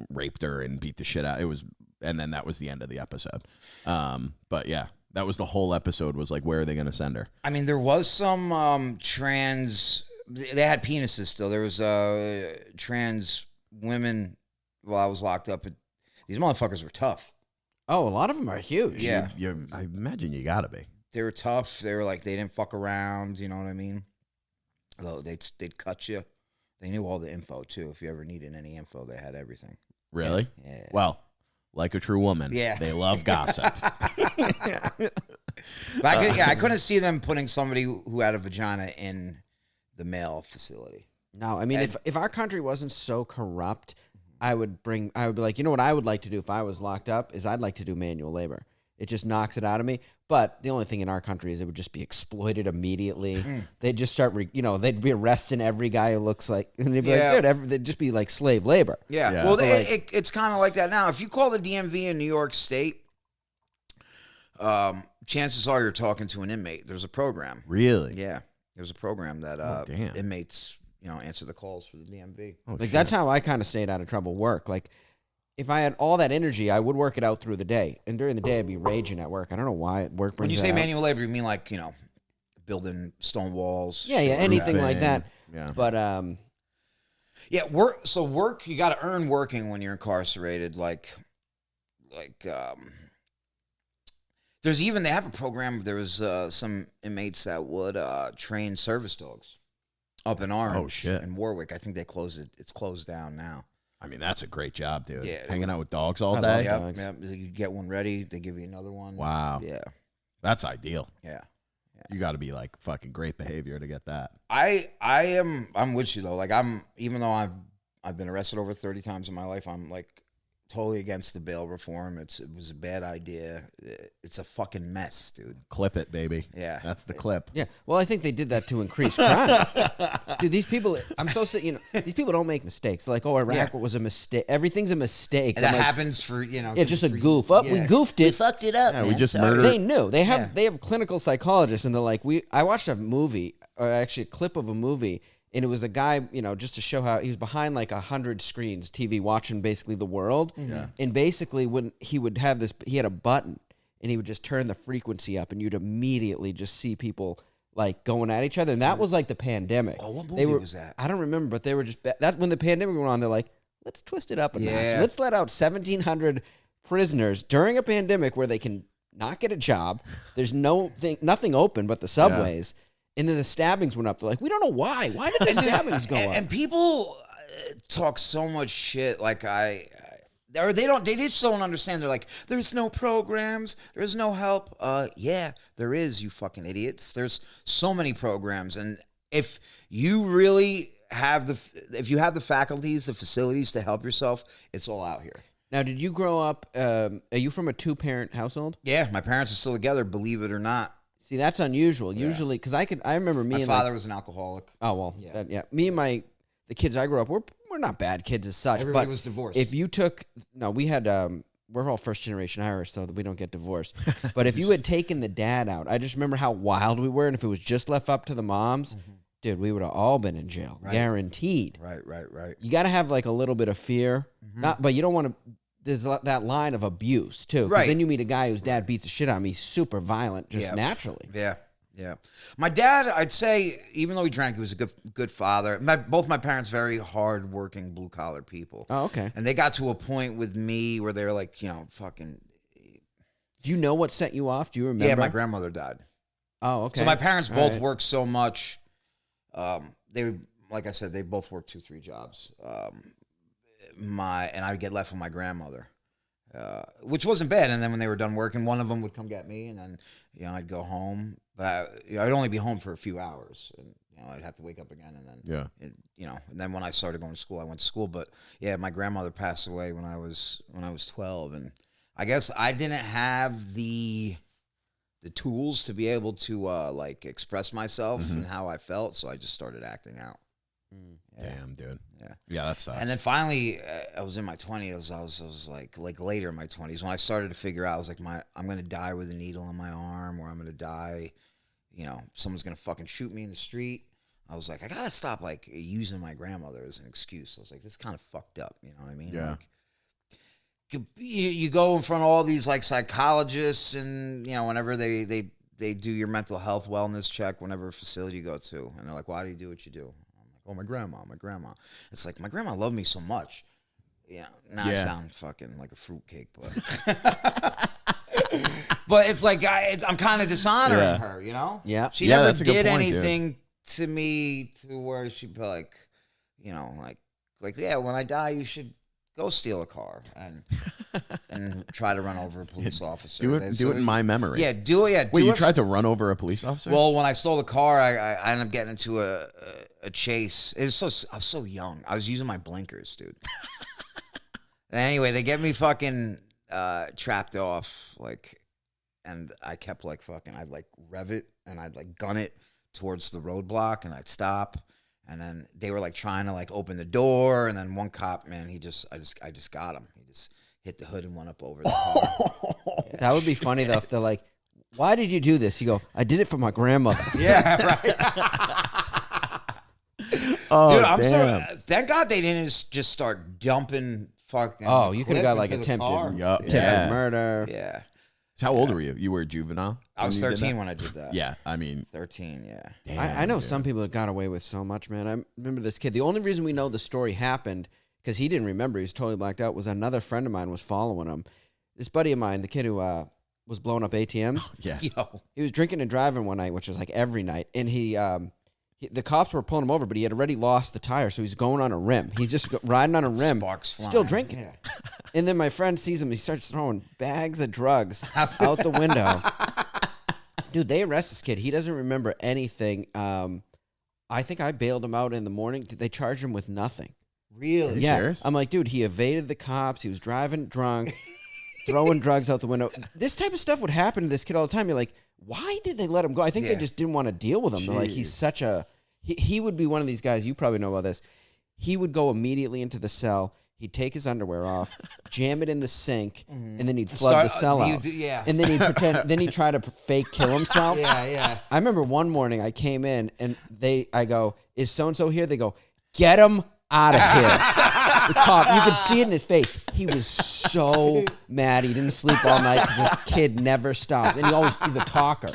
raped her and beat the shit out. And then that was the end of the episode. But yeah. That was the whole episode, was like, where are they going to send her? I mean, there was some trans... They had penises still. There was trans women while I was locked up. These motherfuckers were tough. Oh, a lot of them are huge. Yeah. I imagine you got to be. They were tough. They were like, they didn't fuck around. You know what I mean? Though they'd cut you. They knew all the info, too. If you ever needed any info, they had everything. Really? Yeah. Well... Like a true woman, they love gossip. I couldn't see them putting somebody who had a vagina in the male facility. No, I mean, if our country wasn't so corrupt, I would be like, you know what I would like to do if I was locked up is I'd like to do manual labor. It just knocks it out of me. But the only thing in our country is it would just be exploited immediately. They'd just start, they'd be arresting every guy who looks like, and they'd be like, dude, they'd just be like slave labor. Yeah. Well, it's kind of like that now. If you call the DMV in New York State, chances are you're talking to an inmate. There's a program. Really? Yeah. There's a program that inmates, answer the calls for the DMV. That's how I kind of stayed out of trouble work. Like, if I had all that energy, I would work it out through the day. And during the day, I'd be raging at work. I don't know why work brings When you say out. manual labor, you mean like, building stone walls? Yeah, anything like that. Yeah. But, work. So work, you got to earn working when you're incarcerated. They have a program. There was some inmates that would train service dogs up in Orange and Warwick. I think they closed it. It's closed down now. I mean, that's a great job, dude. Yeah. Hanging out with dogs all I day. love dogs. Yep. You get one ready, they give you another one. Wow. Yeah. That's ideal. Yeah. You got to be like fucking great behavior to get that. I'm with you though. Like even though I've been arrested over 30 times in my life, I'm like totally against the bail reform. It was a bad idea. It's a fucking mess, dude. Clip it, baby. Yeah. That's the clip. yeah. Well, I think they did that to increase crime. Dude, these people, I'm so sick, these people don't make mistakes. They're like, oh, Iraq was a mistake. Everything's a mistake. And that happens for, just a goof. We goofed it. We fucked it up, Yeah, man. we just Sorry. murdered. They knew. They have clinical psychologists, and they're like, I watched a movie, or actually a clip of a movie, and it was a guy, just to show how he was behind like 100 screens, TV, watching basically the world. Yeah. And basically when he would have this, he had a button, and he would just turn the frequency up, and you'd immediately just see people like going at each other. And that was like the pandemic. Oh, what movie was that? I don't remember, but they were just, that's when the pandemic went on. They're like, let's twist it up a notch. Let's let out 1,700 prisoners during a pandemic where they can not get a job. There's nothing open but the subways. Yeah. And then the stabbings went up. They're like, we don't know why. Why did the stabbings go up? And people talk so much shit. Like they just don't understand. They're like, there's no programs. There's no help. Yeah, there is, you fucking idiots. There's so many programs. And if you really if you have the faculties, the facilities to help yourself, it's all out here. Now, did you grow up? Are you from a 2-parent household? Yeah, my parents are still together, believe it or not. See, that's unusual. Usually, because I remember me. My and father was an alcoholic. Oh well, me and the kids I grew up, we're not bad kids as such. Everybody but was divorced. If you took we had we're all first generation Irish, so that we don't get divorced. But if you had taken the dad out, I just remember how wild we were, and if it was just left up to the moms, dude, we would have all been in jail, guaranteed. Right. You got to have like a little bit of fear, but you don't want to. There's that line of abuse too, right? Then you meet a guy whose dad beats the shit out of me, super violent, just naturally. Yeah. My dad, I'd say, even though he drank, he was a good father. Both my parents, very hard-working, blue-collar people. Oh, okay. And they got to a point with me where they were like, fucking. Do you know what set you off? Do you remember? Yeah, my grandmother died. Oh, okay. So my parents both worked so much. Like I said, they both worked 2-3 jobs. And I would get left with my grandmother, which wasn't bad. And then when they were done working, one of them would come get me, and then I'd go home. But I'd only be home for a few hours, and I'd have to wake up again, and then and then when I started going to school, I went to school. But yeah, my grandmother passed away when I was 12, and I guess I didn't have the tools to be able to like express myself and how I felt, so I just started acting out. Damn, dude. Yeah, that sucks. And then finally, I was in my 20s. I was like later in my 20s when I started to figure out. I was like, I'm gonna die with a needle in my arm, or I'm gonna die. Someone's gonna fucking shoot me in the street. I was like, I gotta stop like using my grandmother as an excuse. I was like, this is kind of fucked up. You know what I mean? Yeah. Like, you go in front of all these like psychologists, and whenever they do your mental health wellness check, whenever facility you go to, and they're like, why do you do what you do? Oh, my grandma. It's like, my grandma loved me so much. I sound fucking like a fruitcake, but but it's like I'm kind of dishonoring her, Yeah. She never that's a good did point, anything to me to where she'd be like, when I die, you should go steal a car and try to run over a police officer. Do it in my memory. Yeah, do it. Yeah. Wait, you tried to run over a police officer? Well, when I stole the car, I ended up getting into a chase. I was so young. I was using my blinkers, dude. Anyway, they get me fucking trapped off, and I kept I'd rev it and I'd gun it towards the roadblock, and I'd stop. And then they were trying to open the door, and then one cop, man, I just got him. He just hit the hood and went up over the car. That would be funny though if they're like, "Why did you do this?" You go, "I did it for my grandmother." Yeah, right. Oh, dude, I'm damn. so thank God they didn't just start dumping fucking. Oh, you could have got clip into the attempted car. murder. Yeah. So how old were you? You were a juvenile? I was when you did 13 that? when I did that. Yeah, I mean, 13, yeah. I know some people that got away with so much, man. I remember this kid. The only reason we know the story happened, because he didn't remember, he was totally blacked out, was another friend of mine was following him. This buddy of mine, the kid who was blowing up ATMs, yeah. Yo. he was drinking and driving one night, which was every night, and the cops were pulling him over, but he had already lost the tire, so he's going on a rim. He's just riding on a rim, Sparks flying. still drinking. Yeah. And then my friend sees him. He starts throwing bags of drugs out the window. Dude, they arrest this kid. He doesn't remember anything. I think I bailed him out in the morning. They charged him with nothing. Really? Are you Yeah. serious? I'm like, dude, he evaded the cops. He was driving drunk, throwing drugs out the window. This type of stuff would happen to this kid all the time. You're like, why did they let him go? I think they just didn't want to deal with him. They're like, he's such a... He would be one of these guys, you probably know about this. He would go immediately into the cell. He'd take his underwear off, jam it in the sink, and then he'd flood the cell out. And then he'd pretend. Then he'd try to fake kill himself. Yeah. I remember one morning I came in and I go, "Is so and so here?" They go, "Get him out of here." The cop, you could see it in his face. He was so mad. He didn't sleep all night because this kid never stopped, and he's a talker.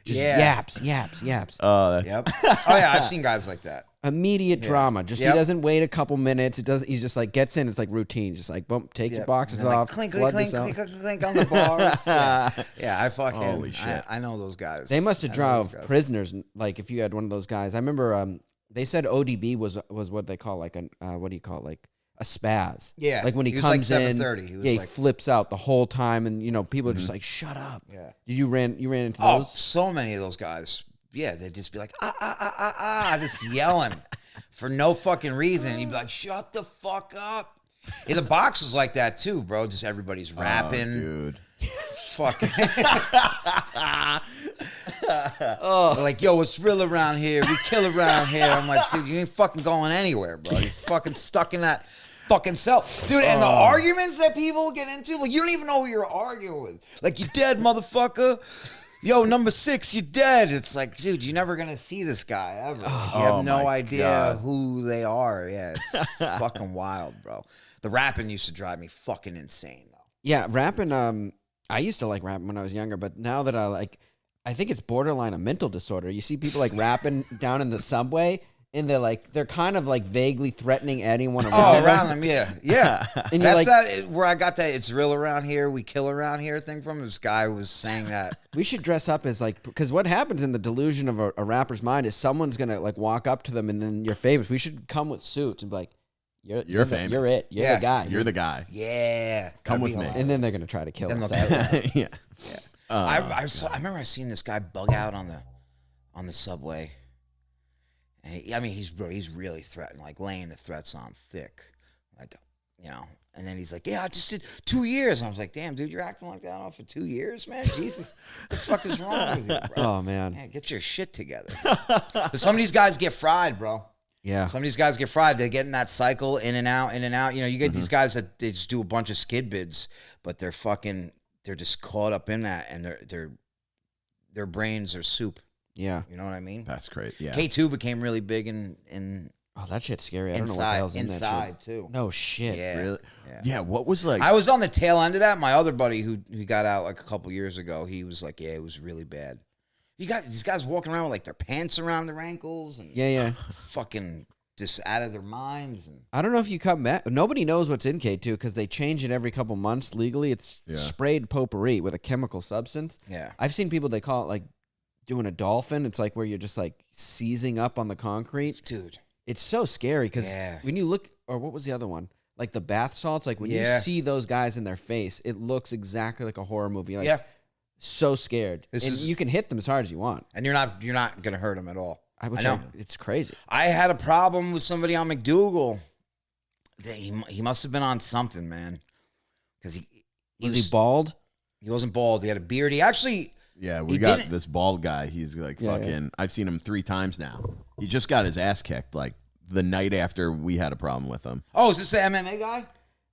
Just yaps. Oh, that's Yep. Oh, yeah, I've seen guys like that. Immediate drama. Just he doesn't wait a couple minutes. He's just gets in. It's like routine. Just boom, take your boxes off. Clink, flood clink, this clink, out. clink, clink on the bars. Yeah, I fucking. Holy shit. I know those guys. They must have I know those drove guys. prisoners. If you had one of those guys, I remember. They said ODB was what they call what do you call it? A spaz. Yeah. Like when he was comes in, 7:30. He was he flips out the whole time, and people are just like, "Shut up." Yeah. Did you ran into Oh, those? so many of those guys. Yeah, they'd just be like, just yelling. for no fucking reason. He'd be like, "Shut the fuck up." In the box was like that too, bro. Just everybody's rapping, dude. Fucking. Like, yo, it's real around here. We kill around here. I'm like, dude, you ain't fucking going anywhere, bro. You're fucking stuck in that fucking cell, dude. And the arguments that people get into, like, you don't even know who you're arguing with. Like, you dead, motherfucker. Yo, number 6, you dead. It's like, dude, you're never gonna see this guy ever. You have no idea who they are. Yeah, it's fucking wild, bro. The rapping used to drive me fucking insane, though. Yeah, rapping. I used to like rapping when I was younger, but now that I think it's borderline a mental disorder. You see people like rapping down in the subway, and they're kind of like vaguely threatening anyone around. Around them, yeah. And that's that where I got that "it's real around here, we kill around here" thing from. This guy was saying that. We should dress up as like, because what happens in the delusion of a rapper's mind is someone's gonna like walk up to them, and then you're famous. We should come with suits and be like, You're famous. You're it. You're the guy. You're the guy. Yeah, Come with me. And then they're gonna try to kill us. Yeah. I remember I seen this guy bug out on the subway, and he's really threatening, like laying the threats on thick, like, you know. And then he's like, "Yeah, I just did 2 years." And I was like, "Damn, dude, you're acting like that for 2 years, man. Jesus, what the fuck is wrong with you, bro? Oh man, Get your shit together." But some of these guys get fried, bro. Yeah. Some of these guys get fried. They get in that cycle, in and out, in and out. You know, you get these guys that they just do a bunch of skid bids, but they're just caught up in that, and their brains are soup. Yeah. You know what I mean? That's great. Yeah. K2 became really big in Oh, that shit's scary. I don't know what the hell's in that shit. inside too. No shit. Yeah. Really? Yeah. Yeah. What was like? I was on the tail end of that. My other buddy who got out like a couple years ago, he was like, "Yeah, it was really bad." You got these guys walking around with like their pants around their ankles and Yeah. fucking just out of their minds. And I don't know if you come back. Nobody knows what's in K2 because they change it every couple months legally. It's sprayed potpourri with a chemical substance. yeah, I've seen people, they call it like doing a dolphin. It's like where you're just like seizing up on the concrete. dude. It's so scary because Yeah. when you look, or what was the other one? Like the bath salts. Like when you see those guys in their face, it looks exactly like a horror movie. Like, so scared. You can hit them as hard as you want. And you're not gonna hurt them at all. I know. It's crazy. I had a problem with somebody on McDougal. He must have been on something, man. Because he Was he bald? He wasn't bald. He had a beard. He actually. Yeah, we got this bald guy. He's like fucking. Yeah. I've seen him 3 times now. He just got his ass kicked like the night after we had a problem with him. Oh, is this the MMA guy?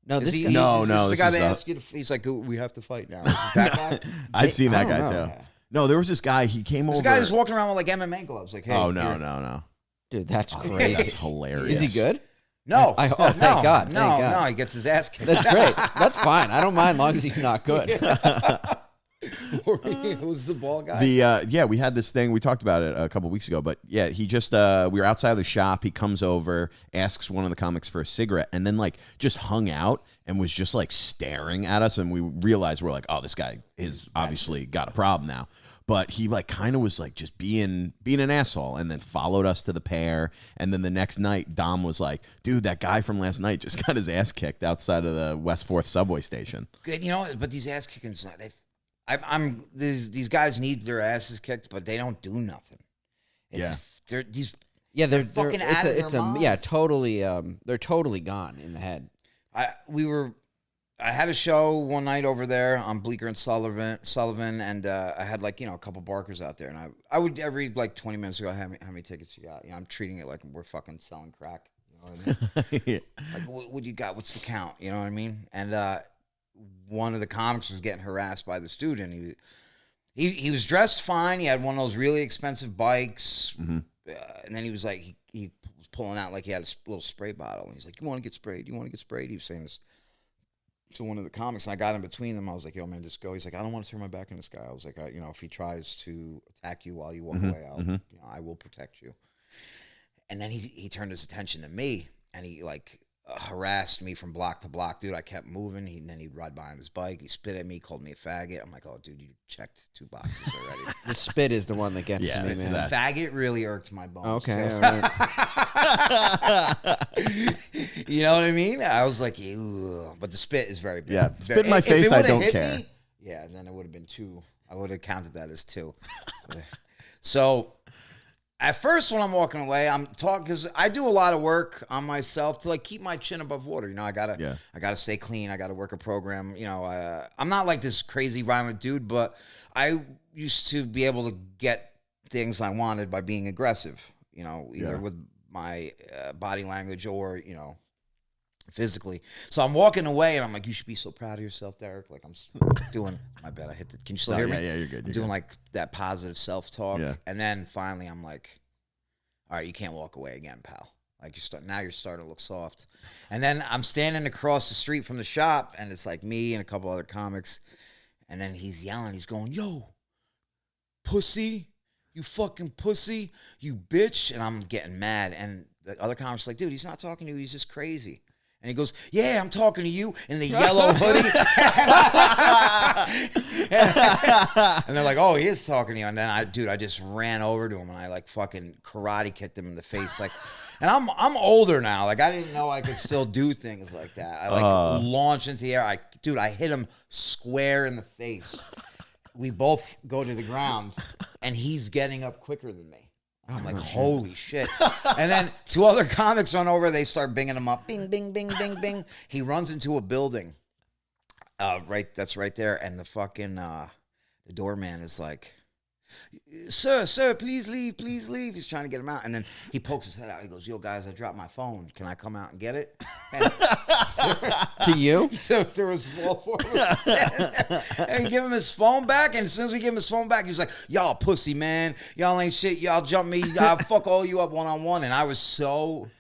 No, this guy. No. This the guy that asked you to. He's like, we have to fight now. Is that guy? I've seen that guy too. No, there was this guy. He came over. This guy is walking around with like MMA gloves. Like, hey. Oh no. Dude, that's crazy. That's hilarious. Is he good? No. Thank God. No, he gets his ass kicked. That's great. That's fine. I don't mind as long as he's not good. Was the ball guy? We had this thing. We talked about it a couple weeks ago, but yeah, he just we were outside of the shop. He comes over, asks one of the comics for a cigarette, and then like just hung out and was just like staring at us. And we realized we're like, oh, this guy is obviously got a problem now. But he like kind of was like just being an asshole, and then followed us to the pair. And then the next night, Dom was like, "Dude, that guy from last night just got his ass kicked outside of the West 4th subway station." Good, you know, but these ass kickings, these guys need their asses kicked, but they don't do nothing. They're fucking out of their minds. Totally. They're totally gone in the head. I had a show one night over there on Bleecker and Sullivan, and I had like, you know, a couple barkers out there, and I would every like 20 minutes ago, how many tickets you got? You know, I'm treating it like we're fucking selling crack. You know what I mean? Like, what you got? What's the count? You know what I mean? And one of the comics was getting harassed by the student. He was dressed fine. He had one of those really expensive bikes, and then he was like, he was pulling out like he had a little spray bottle, and he's like, "You want to get sprayed? You want to get sprayed?" He was saying this to one of the comics, and I got in between them. I was like, "Yo, man, just go." He's like, "I don't want to turn my back on this guy." I was like, "You know, if he tries to attack you while you walk away, I will protect you." And then he turned his attention to me, and he like harassed me from block to block, dude. I kept moving. Then he'd ride by on his bike. He spit at me, called me a faggot. I'm like, "Oh, dude, you checked 2 boxes already." The spit is the one that gets to me, man. Faggot really irked my bones. Okay, all right. You know what I mean? I was like, ew. But the spit is very bad. Yeah, spit in my face, I don't care. Then it would have been 2. I would have counted that as 2. So At first, when I'm walking away, I'm talking because I do a lot of work on myself to like keep my chin above water. You know, I gotta stay clean. I gotta work a program. You know, I'm not like this crazy violent dude, but I used to be able to get things I wanted by being aggressive. You know, either with my body language or physically. So I'm walking away and I'm like, you should be so proud of yourself, Derek. Like I'm doing my bad. I hit the. Can you still hear me? Yeah, you're good. I'm doing like that positive self-talk. Yeah. And then finally I'm like, all right, you can't walk away again, pal. Like now you're starting to look soft. And then I'm standing across the street from the shop and it's like me and a couple other comics. And then he's yelling, he's going, yo, pussy, you fucking pussy, you bitch. And I'm getting mad. And the other comics are like, dude, he's not talking to you, he's just crazy. And he goes, yeah, I'm talking to you in the yellow hoodie. And they're like, oh, he is talking to you. And then I just ran over to him and I like fucking karate kicked him in the face. Like, and I'm older now. Like I didn't know I could still do things like that. I like launched into the air. I hit him square in the face. We both go to the ground and he's getting up quicker than me. I'm like, holy shit. And then two other comics run over. They start binging him up. Bing, bing, bing, bing, bing. He runs into a building. That's right there. And the fucking, the doorman is like, sir, please leave, please leave. He's trying to get him out. And then he pokes his head out. He goes, yo, guys, I dropped my phone. Can I come out and get it? To you? So there was all four of us. And we give him his phone back. And as soon as we give him his phone back, he's like, y'all pussy, man. Y'all ain't shit. Y'all jump me. I'll fuck all you up one-on-one. And I was so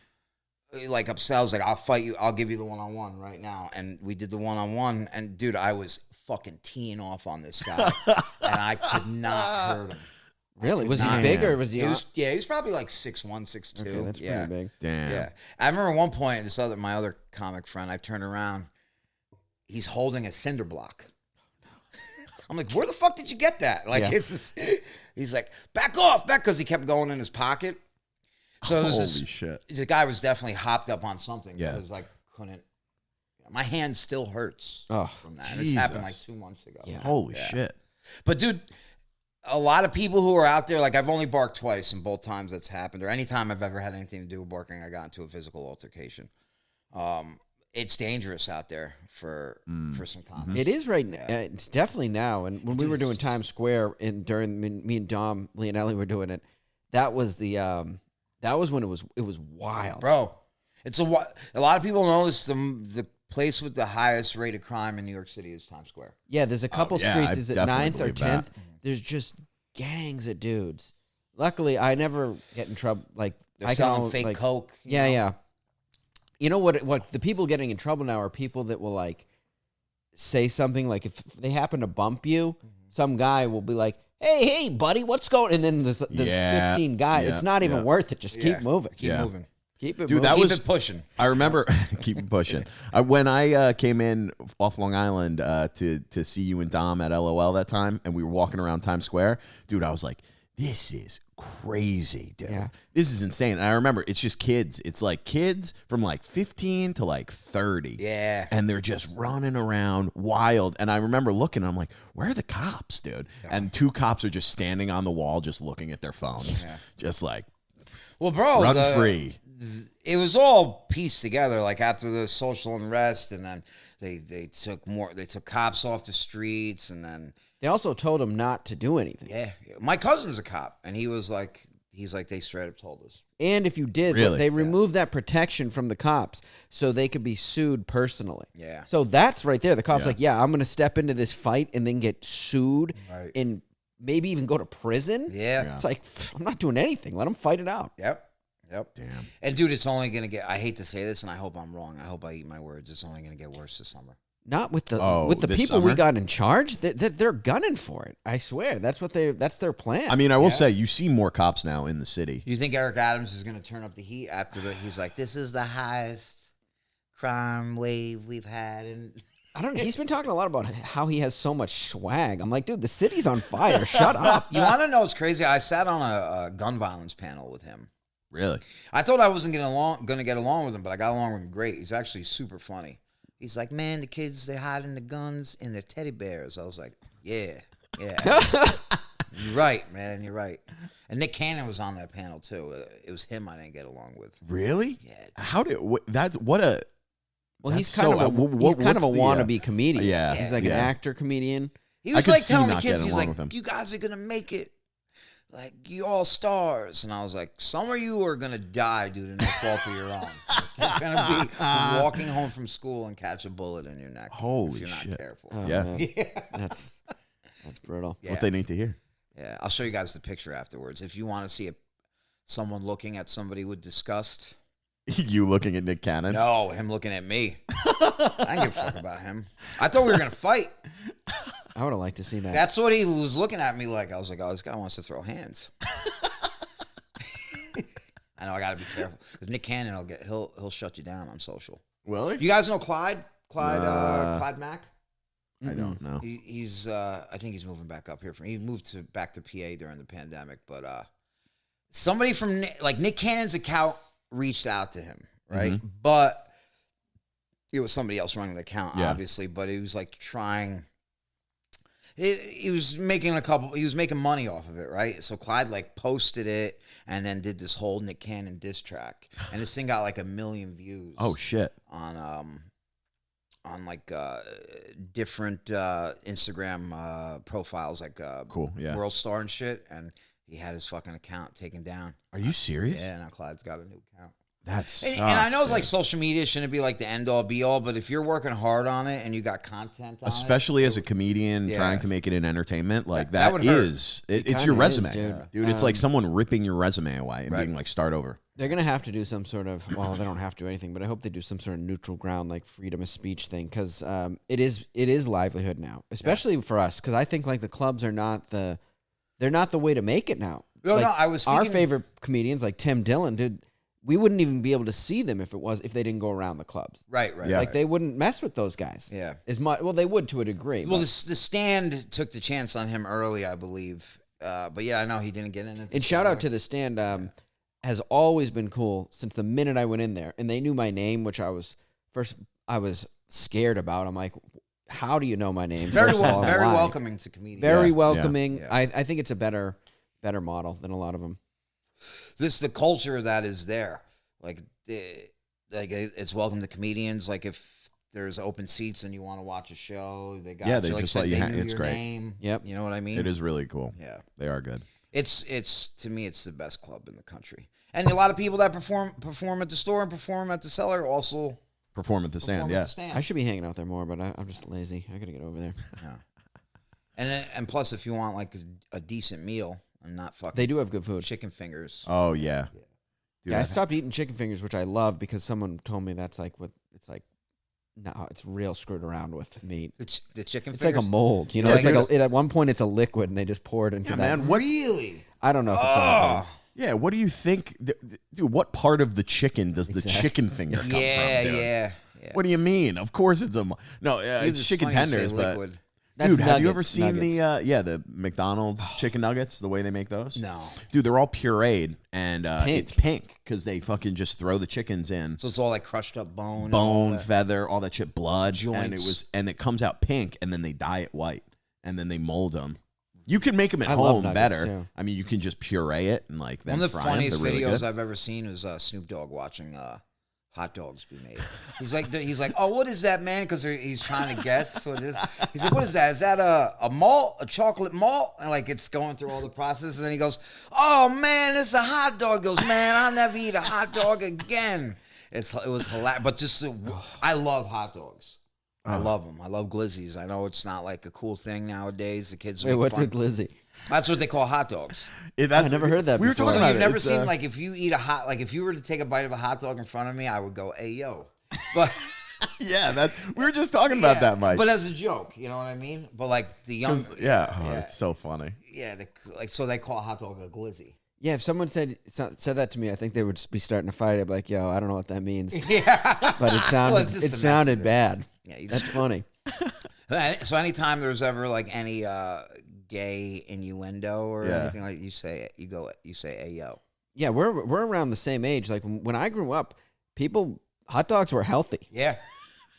like upset. I was like, I'll fight you. I'll give you the one-on-one right now. And we did the one-on-one. And dude, I was fucking teeing off on this guy. And I could not hurt him. Really? Was he big or was he? He was probably like 6'1", 6'2". Okay, that's pretty big. Damn. Yeah. I remember one point, my other comic friend, I turned around. He's holding a cinder block. I'm like, where the fuck did you get that? Like, he's like, back off, because he kept going in his pocket. So holy shit. The guy was definitely hopped up on something. Yeah. Because like couldn't. My hand still hurts from that. And it's Jesus. happened like 2 months ago. Yeah. Holy shit. But dude, a lot of people who are out there, like I've only barked twice, and both times that's happened, or any time I've ever had anything to do with barking, I got into a physical altercation. It's dangerous out there for some comics. It is right now. It's definitely now. And when we were doing Times Square, and during me and Dom Leonelli were doing it, that was when it was wild, bro. It's a lot of people notice the place with the highest rate of crime in New York City is Times Square. Yeah, there's a couple streets. Is it 9th or 10th? That. There's just gangs of dudes. Luckily, I never get in trouble. Like They're I selling can fake coke. Yeah. You know what? The people getting in trouble now are people that will like say something like if they happen to bump you, some guy will be like, "Hey, buddy, what's going?" And then there's 15 guys. It's not even worth it. Just keep moving. Keep moving. Keep it Dude, moving. keep it pushing. I remember keep it pushing. When I came in off Long Island to see you and Dom at LOL that time, and we were walking around Times Square, dude, I was like, this is crazy, dude. Yeah. This is insane. And I remember it's just kids. It's like kids from like 15 to like 30. Yeah. And they're just running around wild. And I remember looking, and I'm like, where are the cops, dude? Yeah. And 2 cops are just standing on the wall, just looking at their phones. Yeah. Just like, well, bro, run free. It was all pieced together. Like after the social unrest, and then they took cops off the streets, and then they also told him not to do anything. Yeah, my cousin's a cop, and he's like they straight up told us. And if you did, they removed that protection from the cops so they could be sued personally. Yeah. So that's right there. The cop's like, I'm going to step into this fight and then get sued and maybe even go to prison. Yeah. It's like, I'm not doing anything. Let them fight it out. Yep. Damn. And dude, it's only going to get, I hate to say this, and I hope I'm wrong. I hope I eat my words. It's only going to get worse this summer. Not with the people summer? we got in charge. They're gunning for it. I swear. That's their plan. I mean, I will say you see more cops now in the city. You think Eric Adams is going to turn up the heat after he's like, this is the highest crime wave we've had in I don't know. He's been talking a lot about how he has so much swag. I'm like, dude, the city's on fire. Shut up. You want to know what's crazy? I sat on a gun violence panel with him. Really? I thought I wasn't going to get along with him, but I got along with him great. He's actually super funny. He's like, man, the kids, they're hiding the guns in their teddy bears. I was like, yeah. You're right, man. You're right. And Nick Cannon was on that panel too. It was him I didn't get along with. Really? Yeah. How did that's what a Well, he's that's kind so- of a what- he's kind of a what's the, wannabe comedian. yeah, he's like an yeah. actor comedian. He I was could like see telling the not kids, getting he's along like, with him. "You guys are gonna make it. Like you all stars." And I was like, "Some of you are gonna die due to no fault of your own. You're gonna be walking home from school and catch a bullet in your neck Holy if you're not shit. careful." Oh, Yeah. man. That's brutal. Yeah. what they need to hear. Yeah, I'll show you guys the picture afterwards. If you want to see someone looking at somebody with disgust. You looking at Nick Cannon? No, him looking at me. I didn't give a fuck about him. I thought we were going to fight. I would have liked to see that. That's what he was looking at me like. I was like, oh, this guy wants to throw hands. I know I got to be careful. Because Nick Cannon, he'll shut you down on social. Really? You guys know Clyde? Clyde Mack? I don't know. He's I think he's moving back up here. He moved back to PA during the pandemic. But somebody from, like, Nick Cannon's account reached out to him, right? Mm-hmm. But it was somebody else running the account, Yeah. obviously. But he was like trying. He was making he was making money off of it, right? So Clyde like posted it and then did this whole Nick Cannon diss track, and this thing got like 1 million views. Oh shit. On like different Instagram profiles, like Cool, yeah. World Star and shit, and he had his fucking account taken down. Are you serious? Yeah, now Clyde's got a new account. That's And I know it's like social media shouldn't be like the end all be all, but if you're working hard on it and you got content on especially it, as a comedian Yeah. trying to make it in entertainment, like That that would hurt. is it's kinda your is, resume, dude. It's like someone ripping your resume away and Right. being like, start over. They're gonna have to do some sort of they don't have to do anything, but I hope they do some sort of neutral ground, like freedom of speech thing, because it is livelihood now, especially for us. Because I think like the clubs are not the way to make it now. No, Like, no, I was our speaking- favorite comedians like Tim Dillon, dude. We wouldn't even be able to see them if they didn't go around the clubs. right, Yeah. Like they wouldn't mess with those guys. Yeah. As much. Well, they would to a degree. Well, but- the Stand took the chance on him early, I believe. But yeah, I know he didn't get in it. And shout out to the Stand, has always been cool since the minute I went in there, and they knew my name, which I was scared about. I'm like, how do you know my name? very First of all, and very why? welcoming to comedians. Very Yeah, welcoming. yeah. I think it's a better model than a lot of them. This the culture that is there. Like it's welcome to comedians. Like if there's open seats and you want to watch a show, they got Yeah, you. they Like just said, let you they hang- knew it's your great. name. Yep. You know what I mean? It is really cool. Yeah. They are good. It's to me, it's the best club in the country. And a lot of people that perform at the store and perform at the cellar also Perform at the stand, perform yeah. at the stand. I should be hanging out there more, but I'm just lazy. I gotta get over there. Yeah. And plus, if you want like a decent meal and not fucking They do have good food. chicken fingers. Oh yeah. Dude, Yeah, I stopped eating chicken fingers, which I love because someone told me that's like what it's like. No, it's real screwed around with meat. The chicken It's fingers. like a mold, you know. Yeah, it's like like at one point it's a liquid, and they just pour it into Yeah, that. man, what Really? I don't know if it's all. Oh. yeah, what do you think dude, what part of the chicken does the Exactly. chicken finger come Yeah, from? Dude? yeah. What do you mean? Of course it's a no, it's It's chicken funny to say tenders, but liquid. That's dude, have you ever nuggets, seen nuggets. the McDonald's chicken nuggets? The way they make those? No. Dude, they're all pureed and pink. it's pink because they fucking just throw the chickens in, So it's all like crushed up bone. and all bone, that. feather, all that shit, blood, Joints. and it comes out pink, and then they dye it white, and then they mold them. You can make them at I love home nuggets, better. too. I mean, you can just puree it and like then One of the fry 'em. funniest They're really videos good. I've ever seen was Snoop Dogg watching hot dogs be made. He's like, oh, what is that, man? Because he's trying to guess what it is. He's like, what is that? Is that a malt, a chocolate malt? And like it's going through all the processes. And he goes, oh man, it's a hot dog. He goes, man, I'll never eat a hot dog again. It was hilarious. But I love hot dogs. I love them. I love glizzies. I know it's not like a cool thing nowadays. The kids Wait, make what's fun. a glizzy? That's what they call hot dogs. Yeah, that's- I never heard that We were before. talking So about you've it. never It's, seen like if you eat if you were to take a bite of a hot dog in front of me, I would go, "Hey yo," but yeah, we were just talking about that, Mike. But as a joke, you know what I mean? But like the young, 'Cause- yeah, it's so funny. yeah, so they call a hot dog a glizzy. Yeah, if someone said that to me, I think they would just be starting to fight. I'd be like, "Yo, I don't know what that means," Yeah, but it sounded it's just the sounded message. bad. Yeah, you That's just, funny. so anytime there's ever like any gay innuendo or Yeah. anything like you say, "Hey yo." Yeah, we're around the same age. Like when I grew up, hot dogs were healthy. Yeah,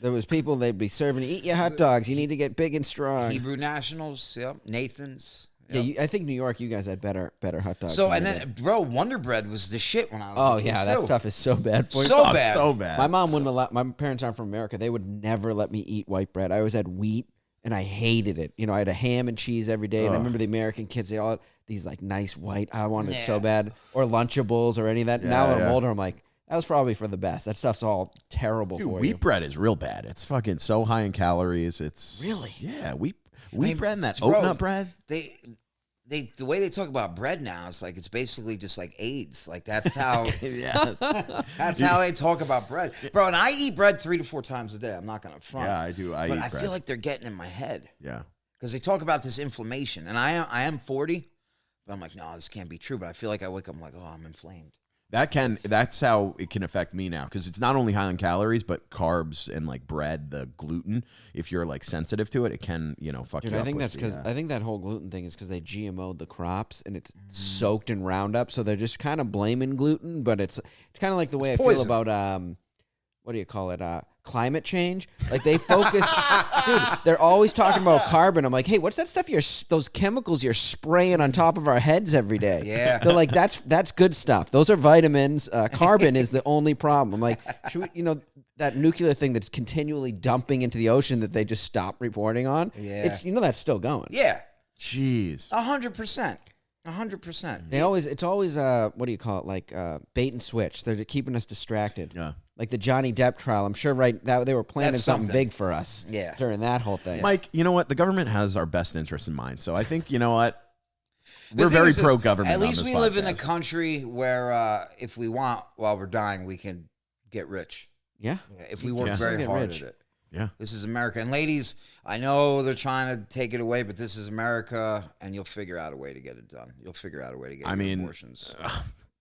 There was people they'd be serving, eat your hot dogs. You need to get big and strong. Hebrew Nationals. Yep, Nathan's. Yeah, I think New York, you guys had better hot dogs. So, than and we then, did. bro, Wonder Bread was the shit when I was Oh a kid, yeah, that too. stuff is so bad for you. So Oh, bad. so bad. My mom wouldn't allow. My parents aren't from America. They would never let me eat white bread. I always had wheat, and I hated it. You know, I had a ham and cheese every day. And I remember the American kids, they all had these like nice white. I wanted it so bad, or Lunchables or any of that. Now that I'm older, I'm like, that was probably for the best. That stuff's all terrible Dude, for wheat you. bread is real bad. It's fucking so high in calories. It's Really? Yeah, wheat bread and that bro, oat nut bread. They the way they talk about bread now, it's like it's basically just like AIDS. Like that's how that's how they talk about bread, bro. And I eat bread 3 to 4 times a day. I'm not gonna front. Yeah, I do. but eat I bread. feel like they're getting in my head Yeah. because they talk about this inflammation, and I am 40, but I'm like, no, this can't be true. But I feel like I wake up, I'm like, oh, I'm inflamed. That's how it can affect me now, because it's not only high in calories but carbs and like bread, the gluten. If you're like sensitive to it, it can fuck Dude, you up. I think with that's because I think that whole gluten thing is because they GMO'd the crops and it's soaked in Roundup, so they're just kind of blaming gluten. But it's kind of like the way I feel poison. about what do you call it? Climate change. Like they focus, dude. They're always talking about carbon. I'm like, hey, what's that stuff? Those chemicals you're spraying on top of our heads every day. Yeah. They're like, that's good stuff. Those are vitamins. Carbon is the only problem. I'm like, should we, that nuclear thing that's continually dumping into the ocean that they just stopped reporting on. Yeah. It's that's still going. Yeah, jeez. 100%. 100%. It's always what do you call it, like bait and switch. They're keeping us distracted. Yeah. Like the Johnny Depp trial, I'm sure that they were planning That's something something. big for us. Yeah. During that whole thing. Mike, you know what? The government has our best interest in mind. So I think, you know what? The We're thing very is this, pro-government At least on we this live in a podcast. country where if we want, while we're dying, we can get rich. Yeah. If we work Yeah. very Get hard rich. at it. Yeah. This is America. And ladies, I know they're trying to take it away, but this is America, and you'll figure out a way to get it done. You'll figure out a way to get abortions.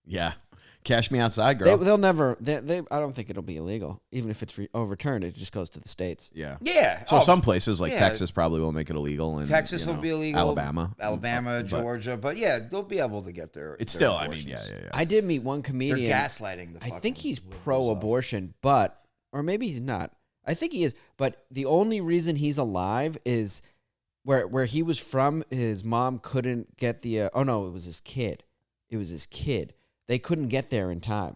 Yeah. Cash me outside, girl. They'll never. I don't think it'll be illegal. Even if it's overturned, it just goes to the states. yeah. Yeah. So some places like yeah. Texas probably will make it illegal. And, Texas will be illegal. Alabama, Georgia. But yeah, they'll be able to get their. It's their still, I mean, abortions. yeah. I did meet one They're comedian. gaslighting the I think he's fucking liberals, pro-abortion, or maybe he's not. I think he is. But the only reason he's alive is where he was from. His mom couldn't get the. Oh no, it was his kid. They couldn't get there in time.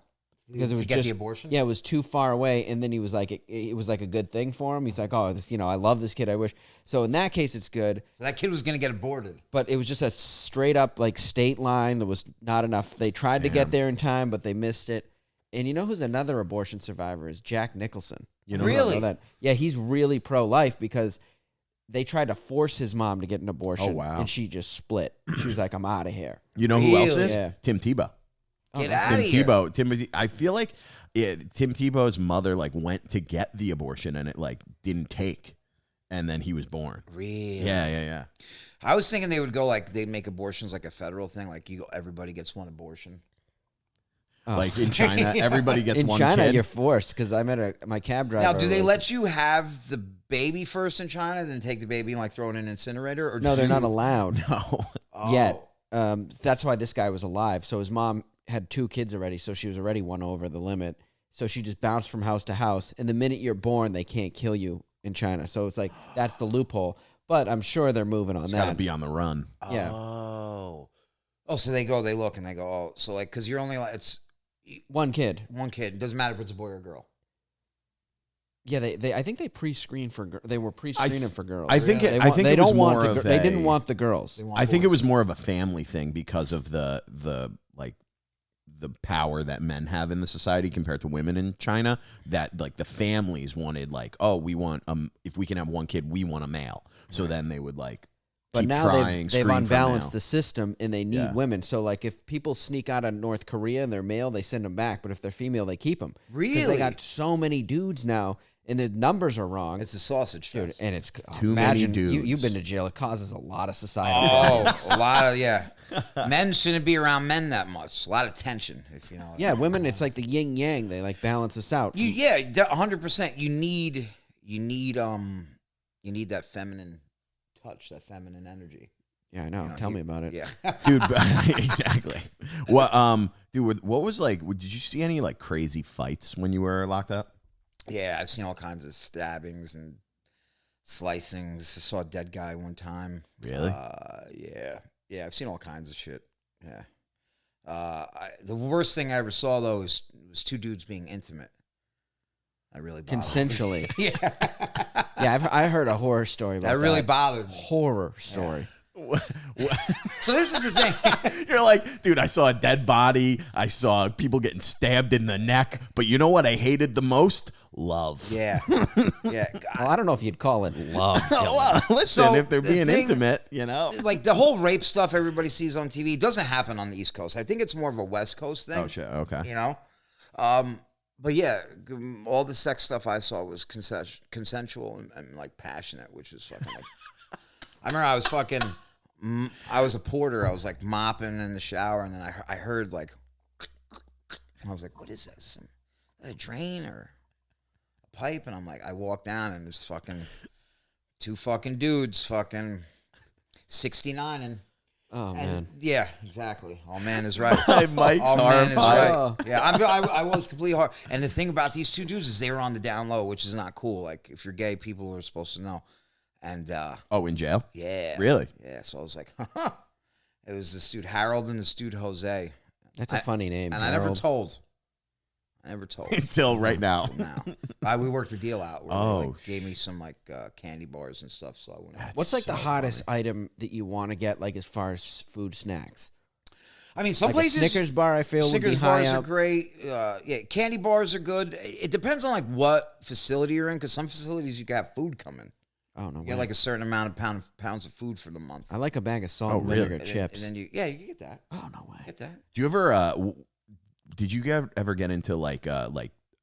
Because it was to get just the abortion? Yeah, it was too far away, and then he was like, it was like a good thing for him. He's like, oh, this, I love this kid. I wish. So in that case, it's good. So that kid was going to get aborted. But it was just a straight up like state line. There was not enough. They tried to get there in time, but they missed it. And you know who's another abortion survivor is Jack Nicholson. Really? Know that? Yeah, he's really pro-life because they tried to force his mom to get an abortion. Oh, wow. And she just split. She was like, I'm out of here. You know who else Really? is? Yeah. Tim Tebow. Get no. out Tim of here. Tebow. I feel like Tim Tebow's mother like went to get the abortion and it like didn't take, and then he was born. Really? Yeah. I was thinking they would go like they'd make abortions like a federal thing, like everybody gets one abortion. Oh. Like in China, everybody gets In one China, kid. you're forced because I met my cab driver. Now, do they was- let you have the baby first in China, then take the baby and like throw it in an incinerator? Or No, they're not allowed No. yet. That's why this guy was alive. So his mom had 2 kids already, so she was already one over the limit. So she just bounced from house to house. And the minute you're born, they can't kill you in China. So it's like that's the loophole. But I'm sure they're moving on Got to that. be on the run. Yeah. Oh, so they look and they go, oh, so like because you're only like it's One kid. one kid. It doesn't matter if it's a boy or a girl. Yeah, they I think they pre-screened for they were pre-screening for girls. I think They I think it was more of they didn't want the girls. They want I think it boys. was more of a family thing because of the like the power that men have in the society compared to women in China. That like the families wanted like, oh, we want if we can have one kid, we want a male. So then they would like. But keep now trying, they've screen for unbalanced male. the system, and they need Yeah. women. So, like, if people sneak out of North Korea and they're male, they send them back. But if they're female, they keep them. Because Really? they got so many dudes now, and the numbers are wrong. It's a sausage Dude, fest. and it's Too many imagine, dudes. You've been to jail. It causes a lot of society. Oh, a lot of men shouldn't be around men that much. A lot of tension, if you know. Yeah, women. It's like the yin yang. They like balance us out. 100%. You need that feminine touch, that feminine energy. Yeah, I know. You know, Tell me about it. Yeah. Dude, exactly. What was like? Did you see any like crazy fights when you were locked up? Yeah, I've seen all kinds of stabbings and slicings. I saw a dead guy one time. Really? Yeah. Yeah, I've seen all kinds of shit. Yeah. The worst thing I ever saw though was two dudes being intimate. I really bothered me. Consensually. Yeah. Yeah, I heard a horror story about That really bothered me. Horror story. So this is the thing. You're like, dude, I saw a dead body. I saw people getting stabbed in the neck. But you know what I hated the most? Love. Yeah. Yeah. Well, I don't know if you'd call it love. Well, listen, So, if they're the being thing- intimate, you know. Like the whole rape stuff everybody sees on TV doesn't happen on the East Coast. I think it's more of a West Coast thing. Oh, shit. Okay. You know? But yeah, all the sex stuff I saw was consensual and like passionate, which is fucking like. I remember I was a porter. I was like mopping in the shower, and then I heard like. I was like, "What is this? Is that a drain or a pipe?" And I'm like, I walked down, and there's fucking two fucking dudes, fucking 69 and. Oh, And man. yeah, exactly. All man is right. Mike's All man is horrified. right. Yeah, I was completely hard. And the thing about these two dudes is they were on the down low, which is not cool. Like if you're gay, people are supposed to know. And Oh, in jail? yeah, Really? yeah. So I was like, it was this dude Harold and this dude Jose, That's a funny name. and I never Harold. told. I never told Until right now. Until now. We worked the deal out. Where Oh, they like, gave me some like candy bars and stuff. So I went. What's like the so hottest item that you want to get, like as far as food snacks? I mean, some Like places a Snickers bar, I feel would be Snickers high bars are up. great. Yeah, candy bars are good. It depends on like what facility you're in, because some facilities you can have food coming. Oh no! You get like a certain amount of pounds of food for the month. I like a bag of salt Oh, and really? vinegar chips. And then you can get that. Oh no way! Get that. Do you ever, did you ever get into like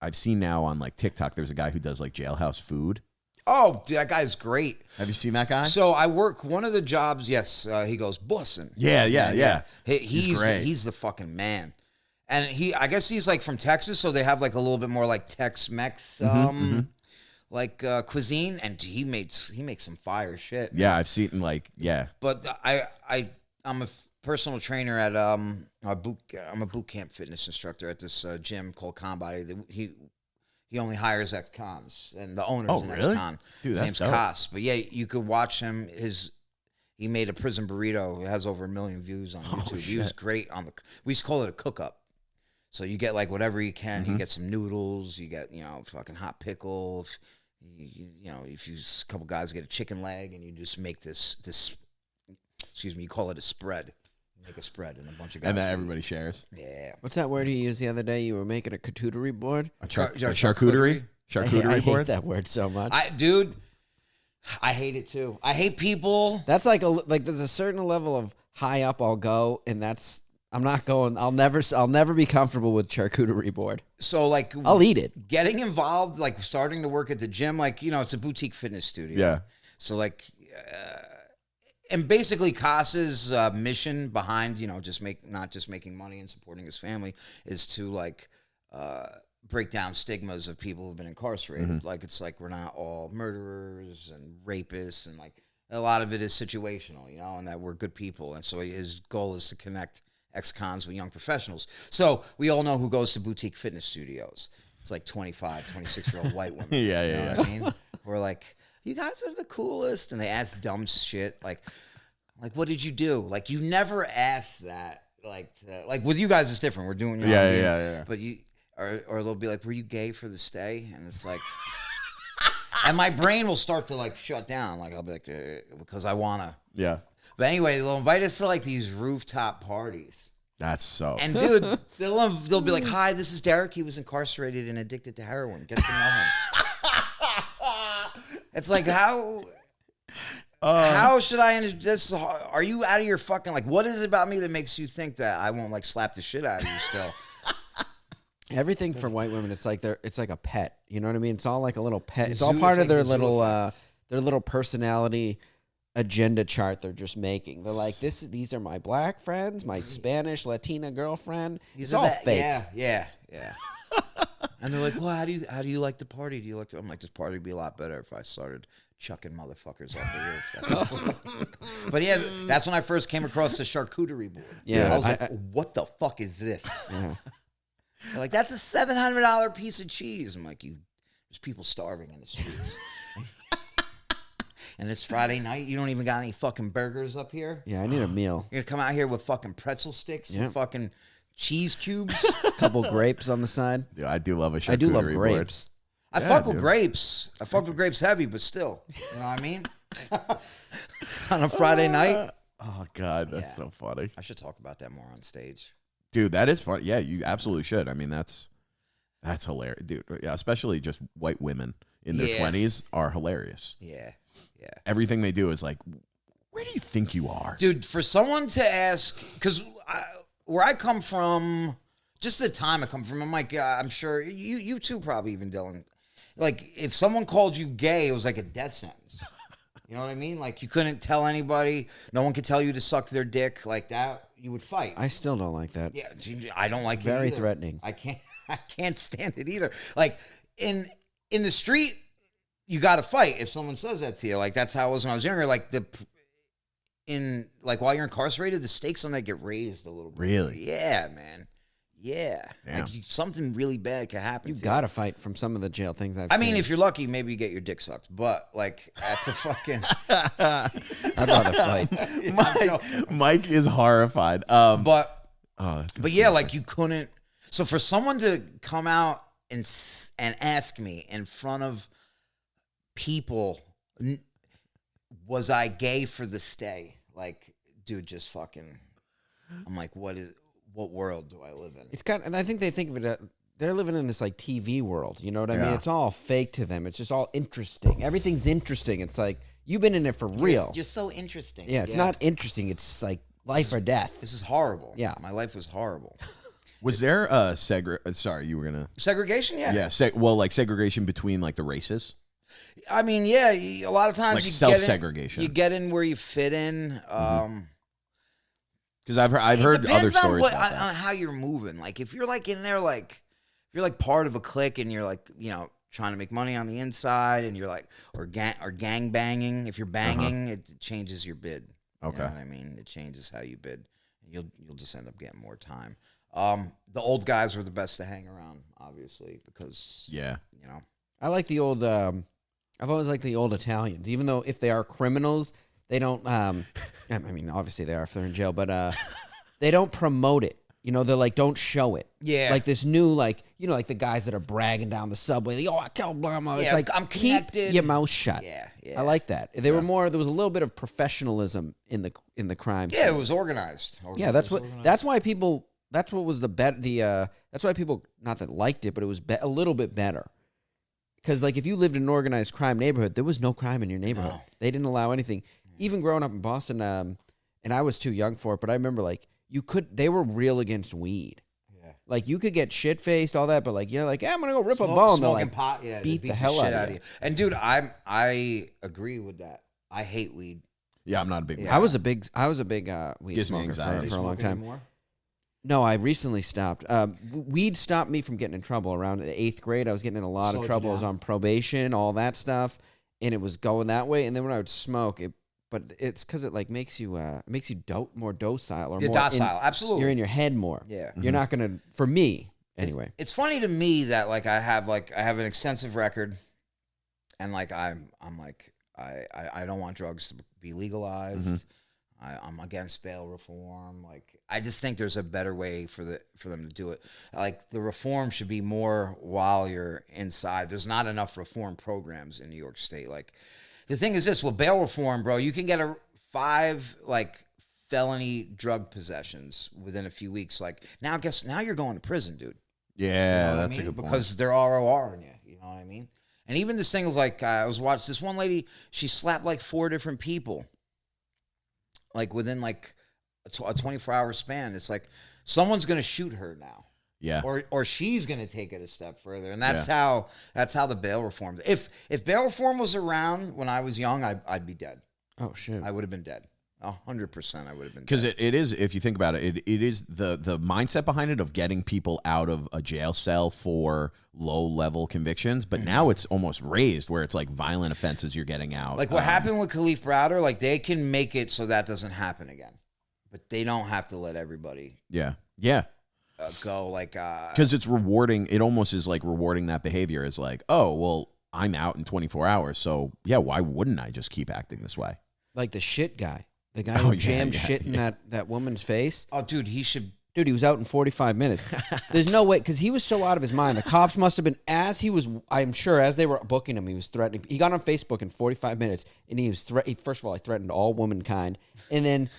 I've seen now on like TikTok, there's a guy who does like jailhouse food. Oh, dude, that guy's great. Have you seen that guy? So I work one of the jobs. Yes, he goes bussin'. Yeah. He's great. He's the fucking man. And I guess he's like from Texas, so they have like a little bit more like Tex-Mex, like cuisine, and he makes some fire shit. Yeah, I've seen like, yeah. But I'm a personal trainer at I'm a boot camp fitness instructor at this gym called Combat. He only hires ex-cons, and the owner's an really? ex-con. Dude, His that's name's dope. Koss. But yeah, you could watch him. He made a prison burrito. It has over 1 million views on YouTube. He was shit. great on we used to call it a cook-up. So you get like whatever you can. You get some noodles. You get fucking hot pickle. If a couple guys get a chicken leg, and you just make this. Excuse me. You call it a spread. You make a spread, and a bunch of guys. And then everybody shares. Yeah. What's that word you used the other day? You were making a charcuterie board. A charcuterie? charcuterie I board. hate that word so much. I hate it too. I hate people. That's like there's a certain level of high up I'll go, and I'm not going. I'll never be comfortable with charcuterie board. So like I'll eat it. getting involved, like starting to work at the gym, like it's a boutique fitness studio. Yeah. So like, and basically Koss's mission behind not just making money and supporting his family is to like break down stigmas of people who've been incarcerated. Like it's like we're not all murderers and rapists, and like a lot of it is situational, and that we're good people. And so his goal is to connect ex-cons with young professionals. So we all know who goes to boutique fitness studios. It's like 25, 26-year-old white women. Yeah, You know yeah, what I mean? We're like, you guys are the coolest. And they ask dumb shit. Like, what did you do? Like, you never ask that. Like with you guys, it's different. We're doing your own thing. Yeah. But or they'll be like, were you gay for the stay? And it's like, and my brain will start to like shut down. Like, I'll be like, because I want to. Yeah. But anyway, they'll invite us to like these rooftop parties. That's so. And dude, they'll be like, "Hi, this is Derek. He was incarcerated and addicted to heroin. Get to know him." It's like how should I? This are you out of your fucking like? What is it about me that makes you think that I won't like slap the shit out of you still? Everything for white women, it's like a pet. You know what I mean? It's all like a little pet. It's all zoo- part it's of like their the zoo little effect. their little personality agenda chart they're just making. They're like, these are my black friends, my Spanish Latina girlfriend. It's all fake. Yeah. And they're like, "Well, how do you like the party? Do you like?" I'm like, "This party would be a lot better if I started chucking motherfuckers off the roof." But yeah, that's when I first came across the charcuterie board. Yeah, I was like, "What the fuck is this?" They're like, "That's a $700 piece of cheese." I'm like, "There's people starving in the streets." and it's Friday night. You don't even got any fucking burgers up here. Yeah, I need a meal. You're gonna come out here with fucking pretzel sticks and fucking cheese cubes. Couple grapes on the side. Dude, I do love a charcuterie I do love board. grapes. I fuck with grapes. I fuck with grapes heavy, but still, you know what I mean? On a Friday night. Oh God, that's so funny. I should talk about that more on stage. Dude, that is fun. Yeah, you absolutely should. I mean, that's hilarious, dude. Yeah, especially just white women in their 20s are hilarious. Yeah. Everything they do is like, where do you think you are, dude? For someone to ask, because where I come from, just the time I come from, I'm like, I'm sure you too, probably even Dylan. Like, if someone called you gay, it was like a death sentence. You know what I mean? Like, you couldn't tell anybody. No one could tell you to suck their dick like that. You would fight. I still don't like that. Yeah, I don't like it Very either. threatening. I can't stand it either. Like, in the street, you got to fight if someone says that to you. Like, that's how it was when I was younger. Like, while you're incarcerated, the stakes on that get raised a little bit. Really? Yeah, man. Yeah. Damn. Like, something really bad could happen. You got to fight from some of the jail things I've I seen. mean, if you're lucky, maybe you get your dick sucked. But, like, at the fucking... I'd rather fight. Mike is horrified. But yeah, funny. like, you couldn't... So for someone to come out and ask me in front of people, was I gay for the stay? Like, dude, just fucking... I'm like, what world do I live in? It's and I think they think of it. They're living in this like TV world. You know what I mean? It's all fake to them. It's just all interesting. Everything's interesting. It's like you've been in it for real. You're so interesting. Yeah, it's not interesting. It's like life or death. This is horrible. Yeah. My life was horrible. Was there a sorry, you were gonna Segregation? Yeah. yeah, like segregation between like the races, I mean, yeah. A lot of times like you self-segregation. you get in where you fit in. Because I've heard other stories about that. On how you're moving. Like, if you're like in there, like if you're like part of a clique and you're like, you know, trying to make money on the inside, and you're like, or gang banging. If you're banging, it changes your bid. Okay. You know what I mean? It changes how you bid. You'll just end up getting more time. The old guys were the best to hang around, obviously, because you know. I like the old. I've always liked the old Italians, even though if they are criminals, they don't. I mean, obviously they are if they're in jail, but they don't promote it. You know, they're like, don't show it. Yeah. Like this new, like, you know, like the guys that are bragging down the subway. Like, oh, I killed blah, blah. It's Yeah, like, I'm connected. keep your mouth shut. Yeah. I like that. There were more. There was a little bit of professionalism in the crime. Yeah, scene. it was organized. Yeah, that's what. That's why people. That's what was the bet. That's why people not that liked it, but it was a little bit better. Because like if you lived in an organized crime neighborhood, there was no crime in your neighborhood. No. They didn't allow anything. Even growing up in Boston, and I was too young for it, but I remember like they were real against weed. Yeah. Like you could get shit faced, all that, but like you're like, I'm gonna go rip a bone. Smoking like, pot, yeah, beat the hell out of you. And dude, I agree with that. I hate weed. Yeah, I'm not a big. I was a big weed Gives me smoker anxiety. for a long Smoke time. anymore? No, I recently stopped. Weed stopped me from getting in trouble around the 8th grade. I was getting in a lot of Slowed you trouble. I was down. on probation, all that stuff, and it was going that way. And then when I would smoke, but it's because it like makes you more docile or You're more docile, absolutely. You're in your head more. Yeah. You're not gonna. For me, anyway. It's funny to me that like I have an extensive record, and like I'm like I don't want drugs to be legalized. I'm against bail reform. Like I just think there's a better way for them to do it. Like the reform should be more while you're inside. There's not enough reform programs in New York State. Like the thing is this, with bail reform, bro, you can get 5 like felony drug possessions within a few weeks. Like now you're going to prison, dude. Yeah, You know what that's I a mean? good point. Because they're ROR on you. You know what I mean? And even this thing was like, I was watching this one lady, she slapped like 4 different people. Like within like a 24-hour span. It's like someone's going to shoot her now. Yeah. Or she's going to take it a step further. And that's how the bail reform. If bail reform was around when I was young, I'd be dead. Oh shit. I would have been dead. 100% I would have been dead. Because it is, if you think about it, it is the mindset behind it of getting people out of a jail cell for low-level convictions, but now it's almost raised where it's like violent offenses you're getting out. Like what happened with Khalif Browder, like they can make it so that doesn't happen again. But they don't have to let everybody Yeah. go like... Because it's rewarding. It almost is like rewarding that behavior. It's like, oh, well, I'm out in 24 hours. So yeah, why wouldn't I just keep acting this way? Like the shit guy. The guy who jammed shit in that woman's face. Oh, dude, he should. Dude, he was out in 45 minutes. There's no way, because he was so out of his mind. The cops must have been, I'm sure, as they were booking him, he was threatening. He got on Facebook in 45 minutes, and he was first of all, he threatened all womankind. And then,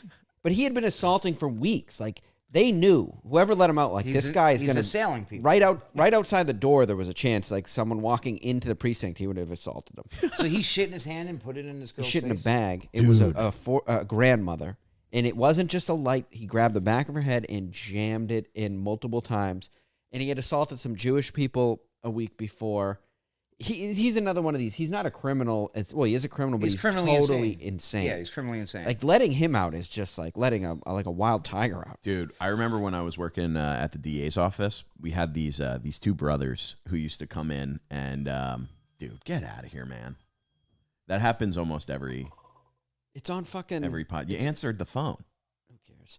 but he had been assaulting for weeks. Like, they knew, whoever let him out, like, this guy is going to. He's assailing people. Right outside the door, there was a chance, like, someone walking into the precinct, he would have assaulted him. So he shit in his hand and put it in his girl's He shit in a face? bag. It was a grandmother. And it wasn't just a light. He grabbed the back of her head and jammed it in multiple times. And he had assaulted some Jewish people a week before. He's another one of these. He's not a criminal. He is a criminal, but he's totally insane. Yeah, he's criminally insane. Like, letting him out is just like letting a wild tiger out. Dude, I remember when I was working at the DA's office, we had these two brothers who used to come in and, dude, get out of here, man. That happens almost every pod. You answered the phone. Who cares?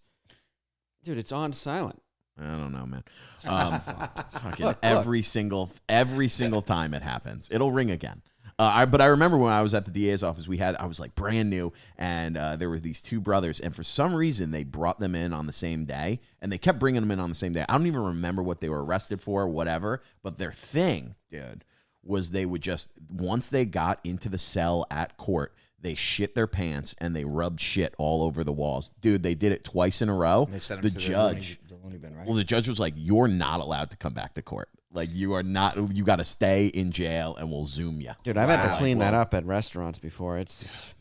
Dude, it's on silent. I don't know, man. Fucking every single time it happens, it'll ring again. But I remember when I was at the DA's office, I was like brand new, and there were these two brothers, and for some reason they brought them in on the same day, and they kept bringing them in on the same day. I don't even remember what they were arrested for or whatever, but their thing, dude, was they would just, once they got into the cell at court, they shit their pants and they rubbed shit all over the walls. Dude, they did it twice in a row. They sent The him to judge, the loony bin, right? well, the judge was like, "You're not allowed to come back to court. Like, you are not. You got to stay in jail, and we'll zoom you." Dude, I've had to clean that up at restaurants before. It's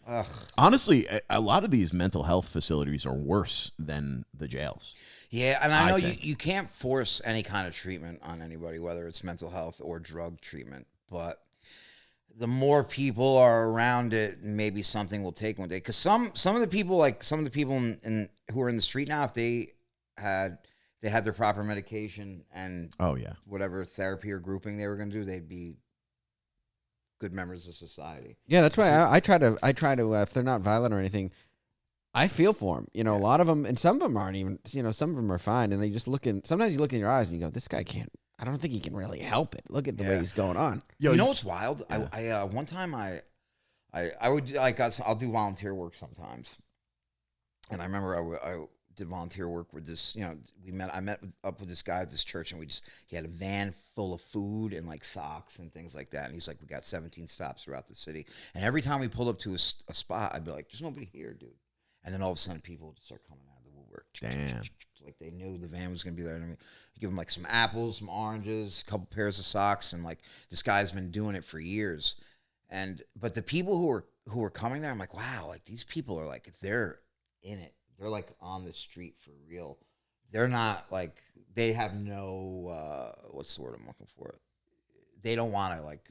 honestly, a lot of these mental health facilities are worse than the jails. Yeah, and I know you can't force any kind of treatment on anybody, whether it's mental health or drug treatment, but the more people are around it, maybe something will take one day. Because some of the people, who are in the street now, if they had their proper medication and whatever therapy or grouping they were going to do, they'd be good members of society. Yeah, that's why I try to if they're not violent or anything, I feel for them. You know, a lot of them, and some of them aren't even. You know, some of them are fine, and they just sometimes you look in your eyes and you go, "This guy can't." I don't think he can really help it. Look at the way he's going on. Yo, you know what's wild? Yeah. I one time I would I'll do volunteer work sometimes, and I remember I did volunteer work with this. You know, I met up with this guy at this church, and he had a van full of food and like socks and things like that. And he's like, "We got 17 stops throughout the city," and every time we pulled up to a spot, I'd be like, "There's nobody here, dude." And then all of a sudden, people would start coming out of the woodwork. Damn. Like they knew the van was going to be there. And I mean, you give them like some apples, some oranges, a couple pairs of socks. And like this guy's been doing it for years. But the people who are coming there, I'm like, wow, like these people are like, they're in it. They're like on the street for real. They're not like, they have no, what's the word I'm looking for? They don't want to like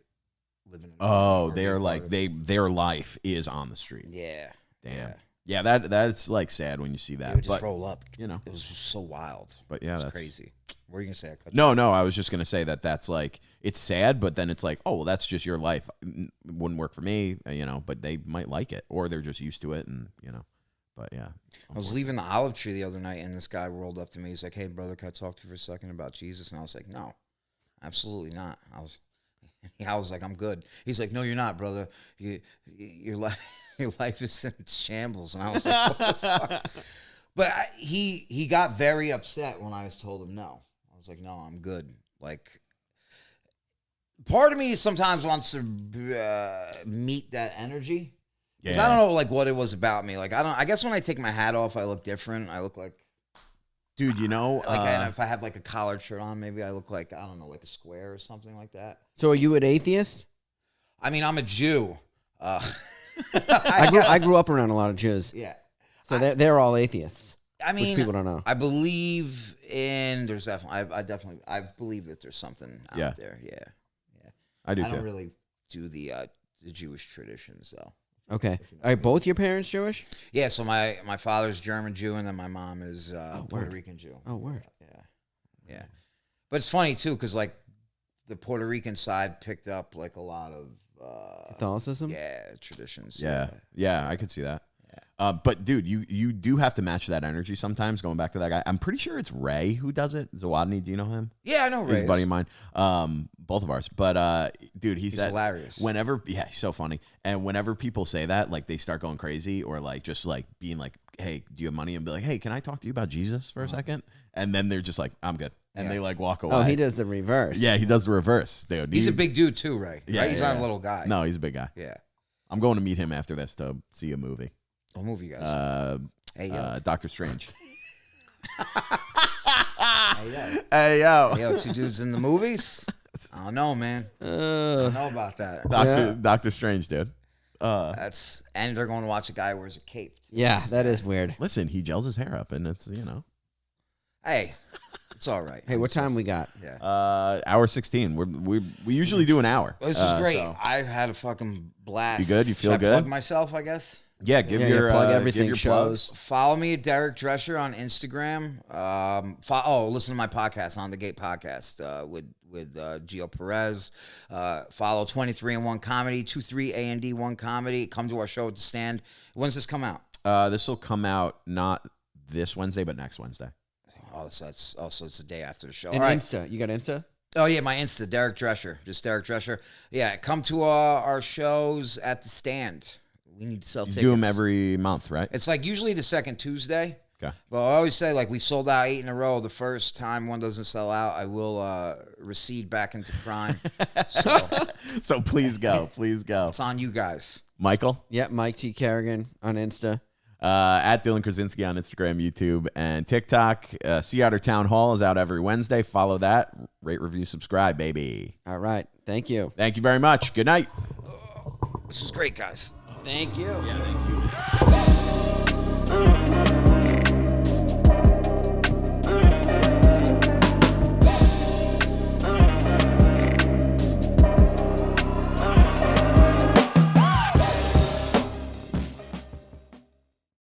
live in. They're like, their life is on the street. Yeah. Damn. Yeah, that's like sad when you see that. They would just roll up. You know, it was so wild. But yeah, that's crazy. What are you gonna say? No, I was just gonna say that's like, it's sad, but then it's like, oh, well, that's just your life. It wouldn't work for me, you know. But they might like it, or they're just used to it, and you know. But yeah, I was leaving the olive tree the other night, and this guy rolled up to me. He's like, "Hey, brother, can I talk to you for a second about Jesus?" And I was like, "No, absolutely not." I was like, "I'm good." He's like, "No, you're not, brother. Your life is in shambles." And I was like, "What the fuck?" But he got very upset when I told him no. I was like, "No, I'm good." Like, part of me sometimes wants to meet that energy. Because I don't know, like, what it was about me. Like, I guess when I take my hat off, I look different. I look like, dude, you know, like if I had like a collared shirt on, maybe I look like, I don't know, like a square or something like that. So are you an atheist? I mean, I'm a Jew. I grew up around a lot of Jews. Yeah. So they're all atheists. I mean, which people don't know. I believe in, there's definitely, I believe that there's something out there. Yeah. I do too. I don't really do the Jewish traditions, though. Okay. Are both your parents Jewish? Yeah, so my father's German Jew, and then my mom is Puerto Rican Jew. Oh, word. Yeah. But it's funny, too, because, like, the Puerto Rican side picked up, like, a lot of... Catholicism? Yeah, traditions. Yeah, I could see that. But dude, you do have to match that energy sometimes. Going back to that guy, I'm pretty sure it's Ray who does it. Zawadney, do you know him? Yeah, I know Ray. He's a buddy of mine. Both of ours. But dude, he's hilarious. Whenever, yeah, he's so funny. And whenever people say that, like they start going crazy or like just like being like, "Hey, do you have money?" And be like, "Hey, can I talk to you about Jesus for a second?" And then they're just like, "I'm good," and they like walk away. Oh, he does the reverse. Yeah, he does the reverse. Dude, He's a big dude too, Ray. Yeah, right? He's not a little guy. No, he's a big guy. Yeah. I'm going to meet him after this to see a movie. What movie, guys? Hey, yo. Doctor Strange. Hey, yo. Hey, yo. Hey, yo, 2 dudes in the movies? I don't know, man. I don't know about that. Doctor Strange, dude. And they're going to watch a guy who wears a cape. Yeah, that is weird. Listen, he gels his hair up, and it's, Hey, it's all right. Hey, what time we got? Yeah. Hour 16. We usually do an hour. This is great. So- I had a fucking blast. You good? You feel Should I good? plug myself, I guess. Yeah, give Yeah, your plug give everything. your Shows. Follow me at Derek Drescher on Instagram. Listen to my podcast, On the Gate Podcast, with Gio Perez. Follow 23-and-1 Comedy, 23-and-1 Comedy. Come to our show at the Stand. When's this come out? This will come out not this Wednesday, but next Wednesday. Oh, so it's the day after the show. And All right. Insta. You got Insta? Oh, yeah, my Insta, Derek Drescher. Just Derek Drescher. Yeah, come to our shows at the Stand. We need to sell tickets. You do them every month, right? It's like usually the second Tuesday. Okay. But I always say, like, we sold out 8 in a row. The first time one doesn't sell out, I will recede back into crime. So So please go. Please go. it's on you guys. Michael? Yeah, Mike T. Kerrigan on Insta. At Dylan Krasinski on Instagram, YouTube, and TikTok. Sea Otter Town Hall is out every Wednesday. Follow that. Rate, review, subscribe, baby. All right. Thank you. Thank you very much. Good night. This was great, guys. Thank you. Yeah, thank you.